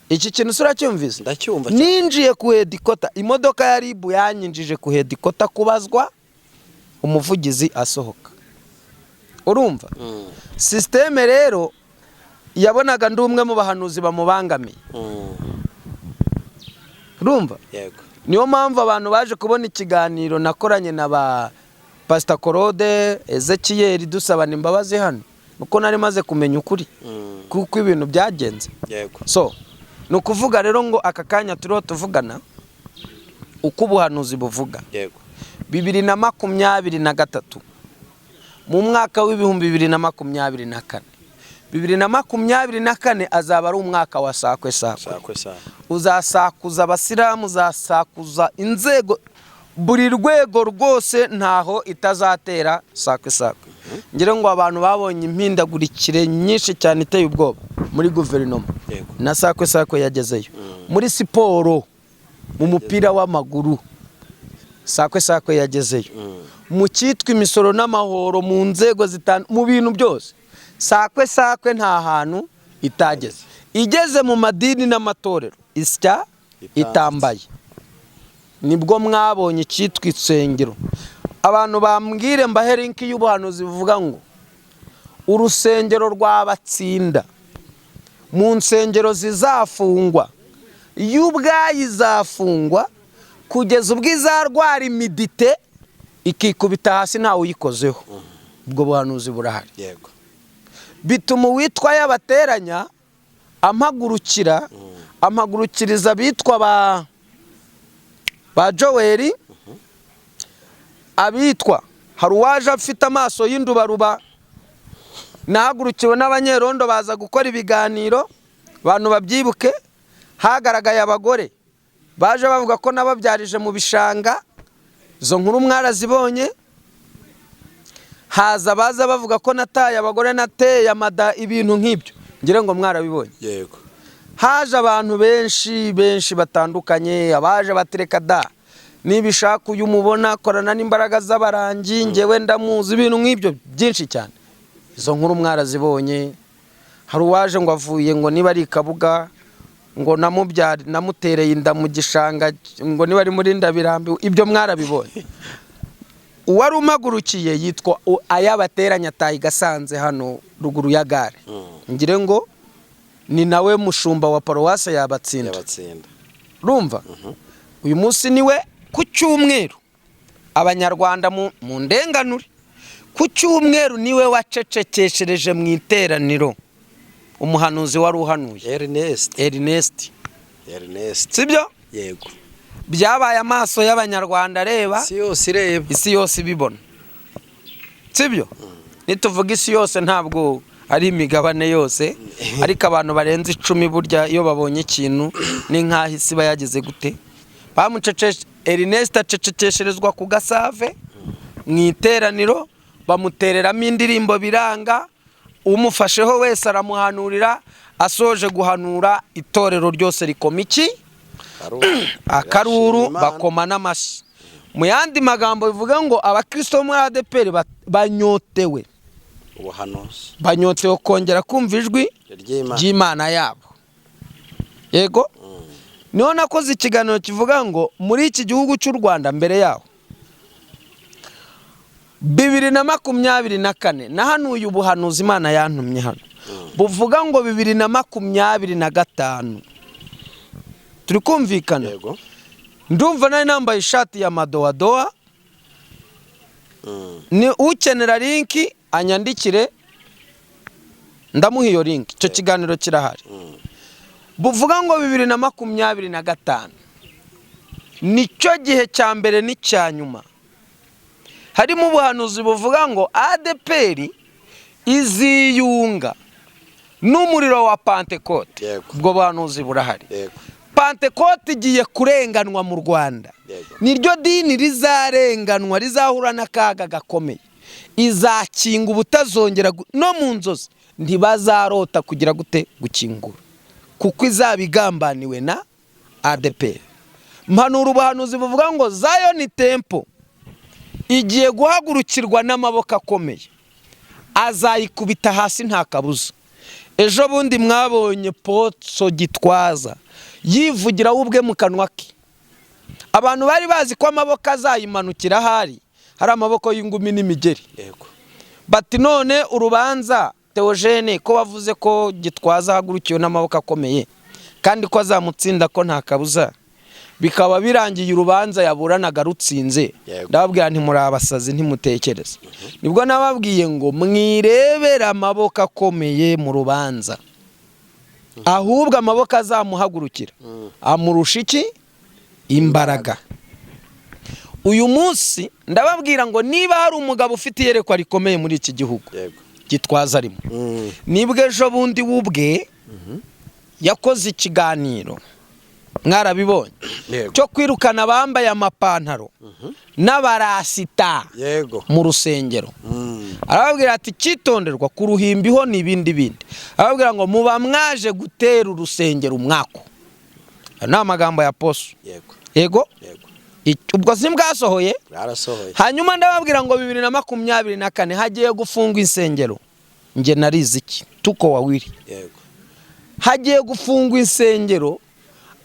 Speaker 1: Iki kintu sura cyumvise?
Speaker 3: Ndacyumva.
Speaker 1: Ninjiye ku hedikota, imodoka ya ribu yanyinjije ku hedikota kubazwa, umuvugizi asohoka. Urumva? Systeme rero yabonaga ndi umwe mu bahanuzi bamubangamiye. Urumva?
Speaker 3: Yego.
Speaker 1: Niyo mpamvu abantu baje kubona ikiganiro nakoranye na ba Pastor Korode, Ezekiyeli dusabana imbabazi hano. Nuko nari maze kumenya ukuri. Kuko ibintu byagenze.
Speaker 3: Yego.
Speaker 1: So, nukuvuga rero ngo aka kanya turiho tuvugana uko ubuhanuzi buvuga.
Speaker 3: Yego.
Speaker 1: 2023 mu mwaka w'ibihumbi 2024. 2024 azaba ari umwaka wa sakwe. Uzasakuza abasilamu, uzasakuza inzego, buri rwego rwose ntaho itazatera sakwe. Ngire ngo abantu babonye impindagurikire nyinshi cyane iteye ubwoba muri guverinoma. Na sakwe yagezeyo. Muri siporo, mu mupira w'amaguru, sakwe yagezeyo. Mu cyitwa imisoro n'amahoro, mu nzego mu bintu byose, sakwe nta hantu itageze. Igeze mu madini n'amatorero isya itambaye. Nibwo mwabonye cyitwa insengero. Abantu bambwire mbaherenki y'ubuhanuzi buvuga ngo urusengero rw'abatsinda, mu nsengero zizafungwa, y'ubwayizafungwa kugeza ubwizarwara imidite ikikubita hasi ntawe uyikozeho. Ubwo buhanuzi burahari.
Speaker 3: Yego.
Speaker 1: Bituma uwitwa y'abateranya amagurukiriza bitwa ba Joel, abitwa hari uwaje afite amaso y'indubaruba, nahagurukiwe n'abanyerondo baza gukora ibiganiro, abantu babyibuke. Hagaragaye abagore baje bavuga ko nababyarije mu bishanga, zo nkuru mwarazibonye. haza baza bavuga ko nataye abagore, nateye amada, ibintu nk'ibyo, ngire ngo mwarabibonye.
Speaker 3: yego
Speaker 1: haje abantu benshi batandukanye, abaje batereka da nibishaka uyu mubona korana n'imbaraga z'abarangi, ngewe ndamuzi, ibintu nk'ibyo byinshi cyane. Izo nkuru mwarazibonye. Hari uwaje ngo avuye ngo niba ari Kabuga, ngo namubyari namutereye inda mu gishanga, ngo niba ari muri Ndabirambi, ibyo mwarabibonye. Uwari umagurukiye yitwa Ayabateranya Tayi Gasanze hano ruguru ya gare, ngire ngo ni nawe mushumba wa paruwase Yabatsinda. Rumva uyu munsi niwe ku cyumweru, abanyarwanda mu ndenganure, ku cyumweru niwe wacecekeshereje mu iteraniro umuhanuzi wari uhanuye Ernest. Sibyo?
Speaker 3: yego
Speaker 1: Byabaye amaso y'abanyarwanda areba, isi yose ibibona. Sibyo? Nituvuga isi yose ntabwo ari imigabane yose, ariko abantu barenze 10 burya iyo babonye ikintu ni nkaho isi bayageze gute. Bamuceceshe Ernest acecekesherezwa ku Gasave mu iteraniro, bamutereramo indirimbo biranga, umufasheho wese aramuhanurira, asoje guhanura itorero ryose rikoma iki? Akaruru, bakoma n'amashyi. Mu yandi magambo bivuga ngo abakristo muri ADPR banyotewe
Speaker 3: ubuhanuzi,
Speaker 1: banyotewe kongera kumva ijwi ry'Imana yabo. Yego niho nakoze ikiganiro kivuga ngo muri iki gihugu cy'u Rwanda mbere yaho 2024 nahanuye ubuhanuzi Imana yantumye hano, buvuga ngo 2025 turi kumvikana.
Speaker 3: yego
Speaker 1: Ndumva nari nambaye ishati ya madoadoa. Ni ukenera linki anyandikire ndamuha iyo linki, icyo kiganiro kirahari. Buvuga ngo 2025 nicyo gihe cya mbere n'icya nyuma harimo ubuhanuzi buvuga ngo ADPR iziyunga n'umuriro wa Pentecote. Ubwo buhanuzi burahari. Pentecote igiye kurenganwa mu Rwanda. Niryo dini rizarenganwa, rizahura n'akaga gakomeye, izakinga ubutazongera no mu nzozi ntibazarota kugira gute gukingura, kuko izabigambaniwe na ADPR. Mpanura ubuhanuzi buvuga ngo Zion Temple igiye guhagurukirwa n'amaboko akomeye, azayikubita hasi nta kabuza. Ejo bundi mwabonye Potso Gitwaza yivugira ubwe mu kanwa ke. Abantu bari bazi ko amaboko azayimanukira hari amaboko y'ingumi n'imigeri. Bati none urubanza Theogene ko bavuze ko Gitwaza hagurukiwe n'amaboko akomeye kandi ko azamutsinda ko nta kabuza, bikaba birangiye urubanza yaburanaga rutsinze. Ndababwira nti muri abasazi ntimutekereze. Nibwo nababwiye ngo mwirebera amaboko akomeye mu rubanza, ahubwo amaboko azamuhagurukira amurusha iki? Imbaraga. Uyu munsi ndababwira ngo niba hari umugabo ufite iyerekwa rikomeye muri iki gihugu, Gitwaza arimo. Nibwo ejo bundi wubwe yakoze ikiganiro, mwarabibonye, cyo kwirukana bambaye amapantaro n'abarasita mu rusengero. Arababwira ati cyitonderwa ku ruhimbiho n'ibindi bindi. Arababwira ngo muba mwaje gutera urusengero umwako. Ni amagambo ya Poso. Yego ubwo simbwasohoye. Hanyuma ndababwira ngo 2024 hagiye gufungwa insengero. Nge narizi iki tuko wawiri. Hagiye gufungwa insengero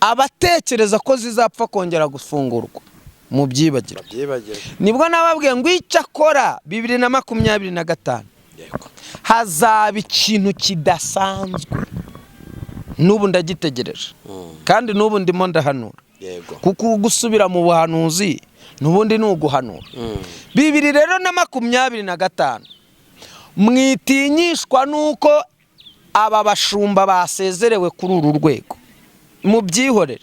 Speaker 1: abatekereza ko zizapfa kongera gufungurwa mu byibagira. Nibwo nababwiye ngo icyakora 2025 hazaba ikintu kidasanzwe. Nubu ndagitegereje kandi nubu ndimo ndahanura, kuko gusubira mu buhanuzi nubundi nuguhanura. 2025 mwitinyishwa nuko aba bashumba basezerewe kuri uru rwego, mu byihorere.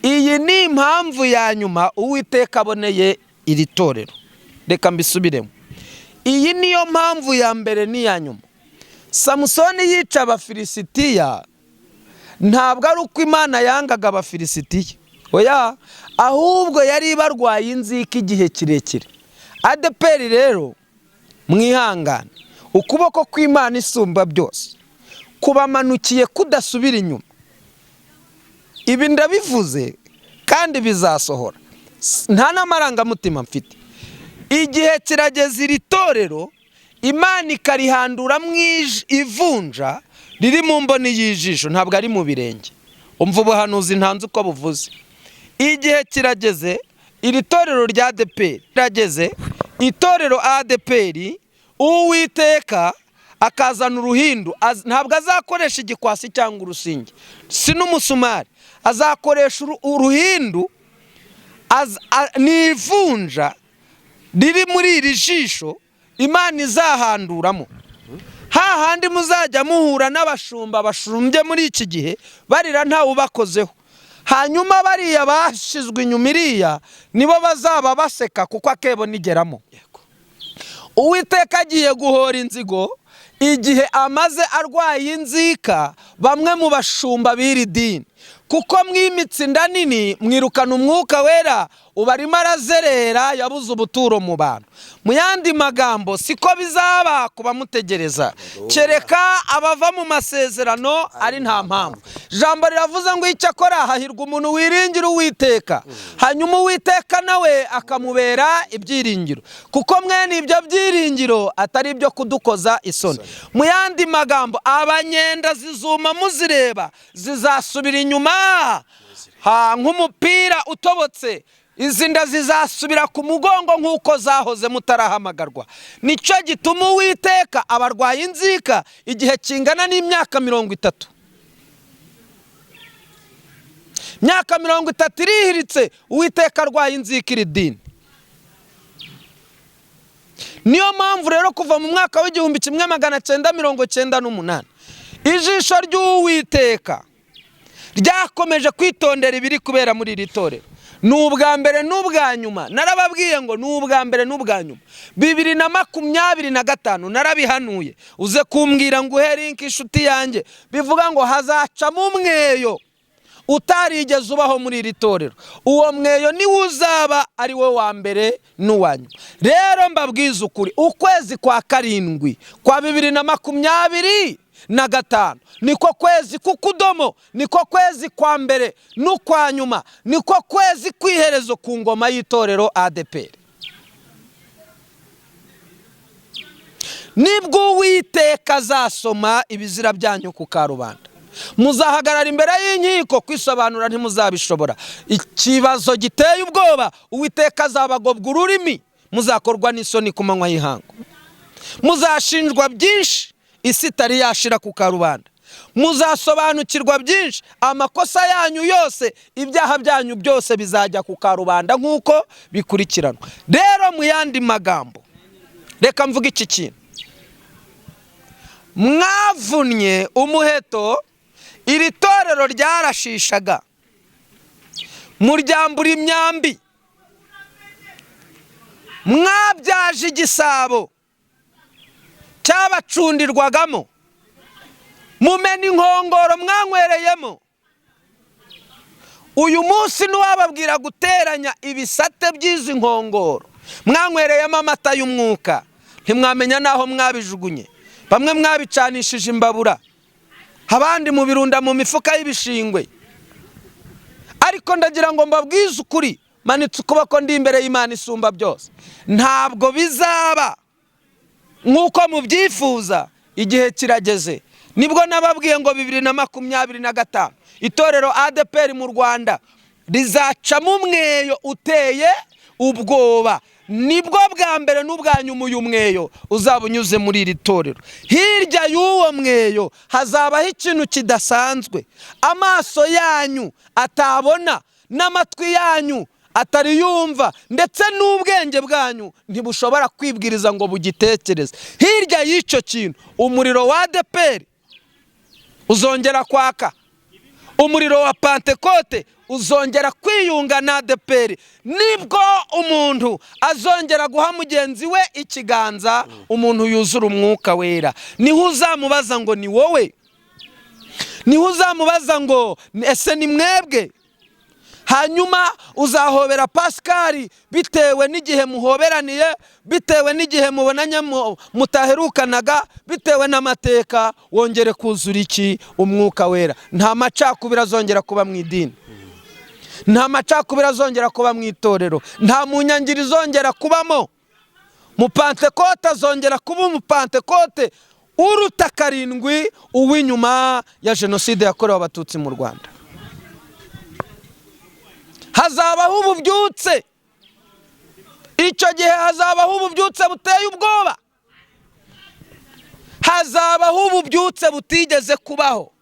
Speaker 1: Iyi ni impamvu ya nyuma Uwiteka aboneye iri torero. Reka mbisubiremo, iyi niyo mpamvu ya mbere n'iya nyuma. Samusoni yica abafilisitiya ntabwo ari uko Imana yangaga abafilisitiya, oya, ahubwo yari barwaye inzika igihe kirekire. ADPR rero mwihangane ukuboko kw'Imana isumba byose kubamanukiye kudasubira inyuma. Ibi ndabivuze kandi bizasohora, nta n'amarangamutima mfite. Igihe kirageze iri torero Imana ikarihandura mu ivunja riri mu mboni y'ijisho, ntabwo ari mu birenge. Umva ubuhanuzi ntanze uko buvuze. Igihe kirageze iri torero rya ADEPR, kirageze itorero ADEPR, Uwiteka akazana uruhindu. Ntabwo azakoresha igikwasi cyangwa urusinge, si n'umusumari, azakoresha uruhindu. N'ivunja riri muri iri jisho Imana izahanduramo. Hahandi muzajya muhura n'abashumba bashumbye muri iki gihe barira ntawe ubakozeho, hanyuma bariya bashizwe inyuma iriya nibo bazaba baseka kuko akebo nigeramo. Uwiteka agiye guhora inzigo igihe amaze arwaye inzika bamwe mu bashumba b'iri dini, kuko mwimitsi inda nini mwirukana umwuka wera ubarimo arazerera, yabuze ubuturo mu bantu. Mu yandi magambo siko bizaba kuba mutegereza, kereka abava mu masezerano ari nta mpamvu. Jambo riravuze ngo icyakora hahirwa umuntu wiringira Uwiteka, hanyuma Uwiteka nawe akamubera ibyiringiro, kuko mwene ibyo byiringiro atari ibyo kudukoza isoni. Mu yandi magambo abanyenda zizuma muzireba zizasubira inyuma nk'umupira utobotse, izi nda zizasubira ku mugongo nk'uko zahoze mutarahamagarwa. Nicyo gituma Uwiteka abarwaye inzika igihe kingana n'imyaka 30. Myaka 30 irihiritse Uwiteka arwaye inzika iri dini. Niyo mpamvu rero kuva mu mwaka w'1998 ijisho ry'Uwiteka ryakomeje kwitondera ibiri kubera muri iri torero. N'ubwa mbere n'ubwa nyuma, narababwiye ngo n'ubwa mbere n'ubwa nyuma. 2025 narabihanuye, uze kumbwira ngo uherinka inshuti yanjye, bivuga ngo hazacamo umweyo utarigeze ubaho muri iri torero. Uwo mweyo ni uzaba ari we wa mbere n'uwa nyuma. Rero mbabwiza ukuri, ukwezi kwa karindwi kwa 2025 niko kwezi kukudomo, niko kwezi kwa mbere n'ukwa nyuma, niko kwezi kwiherezo ku ngoma y'itorero ADEPR. Nibwo Uwiteka azasoma ibizira byanyu ku karubanda, muzahagarara imbere y'inkiko kwisobanura ntimuzabishobora. Ikibazo giteye ubwoba, Uwiteka azabagobwa ururimi, muzakorwa n'isoni ku manywa y'ihangu, muzashinjwa byinshi isi itari yashira ku karubanda, muzasobanukirwa byinshi, amakosa yanyu yose, ibyaha byanyu byose bizajya ku karubanda nk'uko bikurikiranwa. Rero mu yandi magambo, reka mvuga iki kintu: mwavunnye umuheto, iri torero ryarashishaga, muryambura imyambi, mwabyaje igisabo cyabacundirwagamo, mumena inkongoro mwanywereyemo. Uyu munsi n'uwababwira guteranya ibisate by'izi nkongoro mwanywereyemo amata y'umwuka, ntimwamenya naho mwabijugunye. Bamwe mwabicanishije imbabura, abandi mubirunda mu mifuka y'ibishingwe. Ariko ndagira ngo mbabwize ukuri, manitse ukuboko ndi imbere y'Imana isumba byose, ntabwo bizaba nk'uko mubyifuza. Igihe kirageze, nibwo nababwiye ngo 2025 itorero ADEPR mu Rwanda rizacamo umweyo uteye ubwoba. Nibwo bwa mbere n'ubwa nyuma uyu mweyo uzaba unyuze muri iri torero. Hirya y'uwo mweyo hazabaho ikintu kidasanzwe, amaso yanyu atabona, n'amatwi yanyu atari yumva, ndetse n'ubwenge bwanyu ntibushobora kwibwiriza ngo bugitekereze. Hirya y'icyo kintu umuriro wa ADEPR uzongera kwaka, umuriro wa Pentekote uzongera kwiyunga na ADEPR. Nibwo umuntu azongera guha mugenzi we ikiganza, umuntu yuzura umwuka wera. Niho uzamubaza ngo ni wowe, niho uzamubaza ngo ese ni mwebwe. hanyuma uzahobera Pascal bitewe n'igihe muhoberaniye, bitewe n'igihe mubonanye mutaherukanaga, bitewe n'amateka. Wongere kuzura iki? Umwuka wera. Nta macakubiri azongera kuba mu idini, nta macakubiri azongera kuba mu itorero, nta munyangiri izongera kubamo. Mupantekote azongera kuba umupantekote uruta karindwi uw'inyuma ya jenoside yakorewe abatutsi mu Rwanda. Hazabaho ububyutse, icyo gihe hazabaho ububyutse buteye ubwoba, hazabaho ububyutse butigeze kubaho.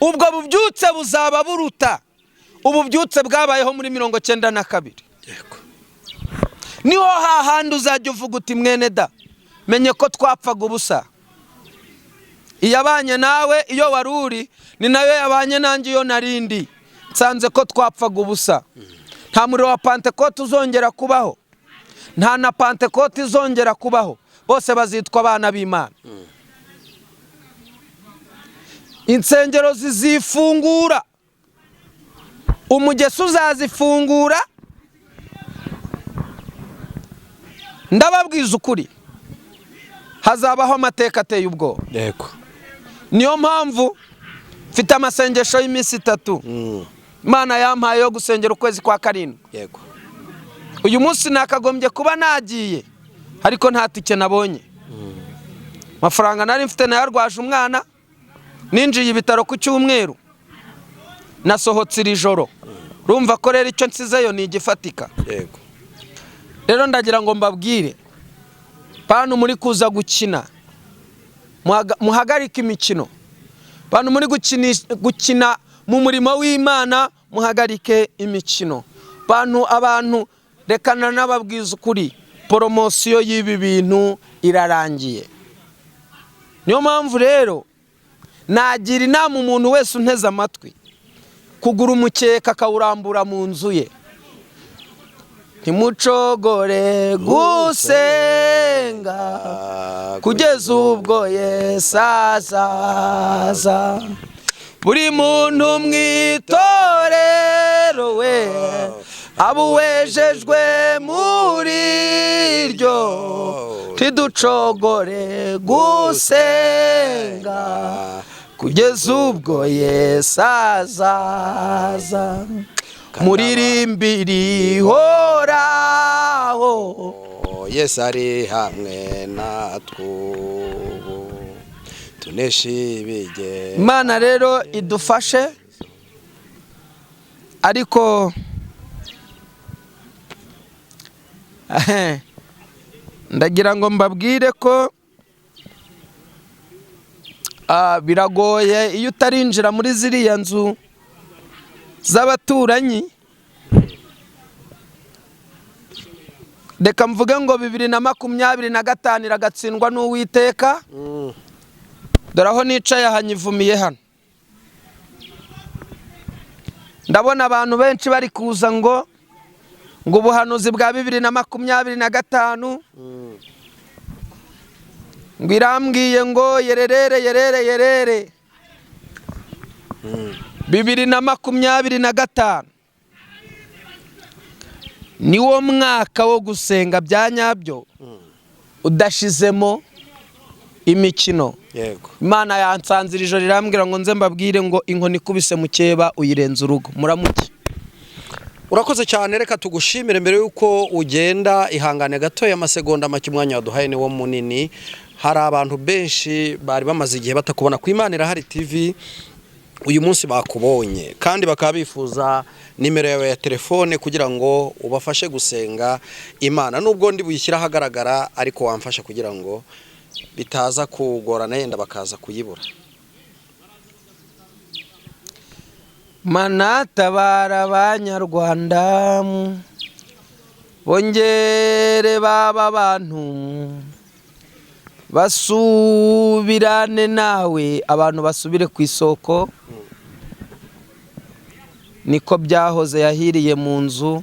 Speaker 1: Ubwo bubyutse buzaba buruta ububyutse bwabayeho muri 92. Niho hahandi uzajya uvuga uti mwene da, menye ko twapfaga ubusa. Iyabanye nawe iyo waruri ni nayo yabanye nanjye iyo narindi, nsanze ko twapfaga ubusa. Nta muriro wa Pentecote uzongera kubaho, nta na Pentecote izongera kubaho, bose bazitwa abana b'Imana. Insengero zizifungura, umugezi uzazifungura. Ndababwiza ukuri, hazabaho amateka ateye ubwoba.
Speaker 3: Yego.
Speaker 1: Niyo mpamvu mfite amasengesho y'iminsi 3 Imana yampaye yo gusengera ukwezi kwa karindwi.
Speaker 3: Yego.
Speaker 1: Uyu munsi nakagombye kuba nagiye, ariko nta tike nabonye. Mafaranga nari mfite nayarwaje umwana, ninjiye ibitaro ku cyumweru, nasohotse iri joro. Rumva ko rero icyo nsizeyo ni igifatika.
Speaker 3: Yego.
Speaker 1: Rero ndagira ngo mbabwire, bantu muri kuza gukina, muhagarika imikino. Bantu muri gukina mu murimo w'Imana, muhagarike imikino. Abantu rekana n'ababwiza ukuri, poromosiyo y'ibi bintu irarangiye. Niyo mpamvu rero nagira inama umuntu wese unteze amatwi kugura umukeka akawurambura mu nzu ye. Ntimucogore gusenga kugeza ubwo Yesu azaza. Buri muntu mwitorero we abuwejejwe muri ryo, ntiducogore gusenga kugeza ubwo Yesu azaza. Muririmbiri horaho,
Speaker 3: Yesu ari hamwe natwe, tuneshe ibige.
Speaker 1: Imana rero idufashe, ariko ndagira ngo mbabwire ko biragoye iyo utarinjira muri ziriya nzu z'abaturanyi. Reka mvuge ngo 2025 iragatsindwa n'Uwiteka. Dore aho nicaye hanyivumiye hano, ndabona abantu benshi bari kuza ngo ubuhanuzi bwa 2025 ngo irambwiye ngo yerere 2025 niwo mwaka wo gusenga bya nyabyo, udashizemo imikino.
Speaker 3: Yego.
Speaker 1: Imana yansanzira ijoro irambwira ngo nze mbabwire ngo inkoni ikubise mukeba uyirenza urugo. Muramuke.
Speaker 3: Urakoze cyane, reka tugushimire. Mbere yuko ugenda, ihangane gato y'amasegonda make umwanya waduhaye ni wo munini. Hari abantu benshi bari bamaze igihe batakubona ku Imana Irahari TV, uyu munsi bakubonye kandi bakaba bifuza nimero yawe ya telefone kugira ngo ubafashe gusenga Imana. Nubwo ndi buyishyira ahagaragara, ariko wamfasha kugira ngo bitaza kugorana yenda bakaza kuyibura.
Speaker 1: Mana tabara abanyarwanda, bongere baba bantu basubirane nawe, abantu basubire ku isoko. Niko byahoze yahiriye mu nzu,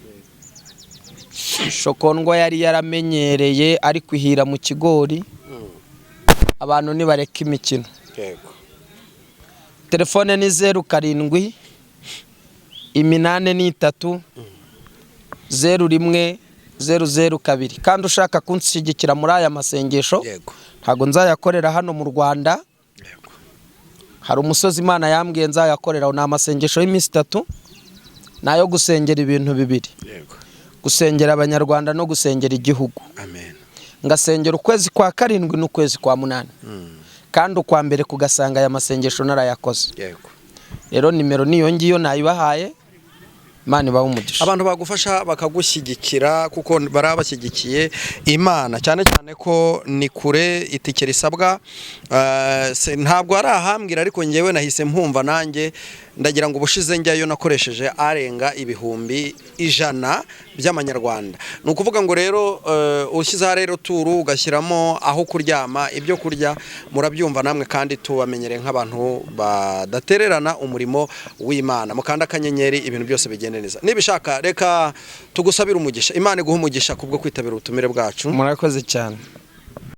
Speaker 1: shokondwa yari yaramenyereye ariko ihira mu kigori. Abantu nibareka imikino.
Speaker 3: Yego.
Speaker 1: Telefone ni 07 83 01 002 kandi ushaka kunshyigikira muri aya masengesho
Speaker 3: Yego.
Speaker 1: ntago nzayakorera hano mu Rwanda.
Speaker 3: Yego.
Speaker 1: Hari umusozi Imana yambwiye nzayakorera, ni amasengesho y'iminsi 3 nayo gusengera ibintu bibiri,
Speaker 3: Yego.
Speaker 1: gusengera abanyarwanda no gusengera igihugu.
Speaker 3: Amen.
Speaker 1: Ngasengera ukwezi kwa 7 n'ukwezi kwa 8 kandi ukwa mbere kugasanga aya masengesho narayakoze.
Speaker 3: Yego.
Speaker 1: Rero nimero niyo ngiyo nayibahaye, Imana ibahe umugisha.
Speaker 3: Abantu bagufasha bakagushyigikira kuko barabashyigikiye Imana cyane cyane ko ni kure itike risabwa, ntabwo ari ahambwira ariko ngewe nahise mpumva nanjye ndagira ngo ubushize njyayo nakoresheje arenga 100,000 by'amanyarwanda. Ni ukuvuga ngo rero ushyizeho rero turu ugashyiramo aho kuryama, ibyo kurya, murabyumva namwe kandi tubamenyereye nk'abantu badatererana umurimo w'Imana. Mukanda akanyenyeri ibintu byose bigende neza. Nibishaka reka tugusabira umugisha. Imana iguha umugisha kubwo kwitabira ubutumire bwacu.
Speaker 1: Murakoze cyane.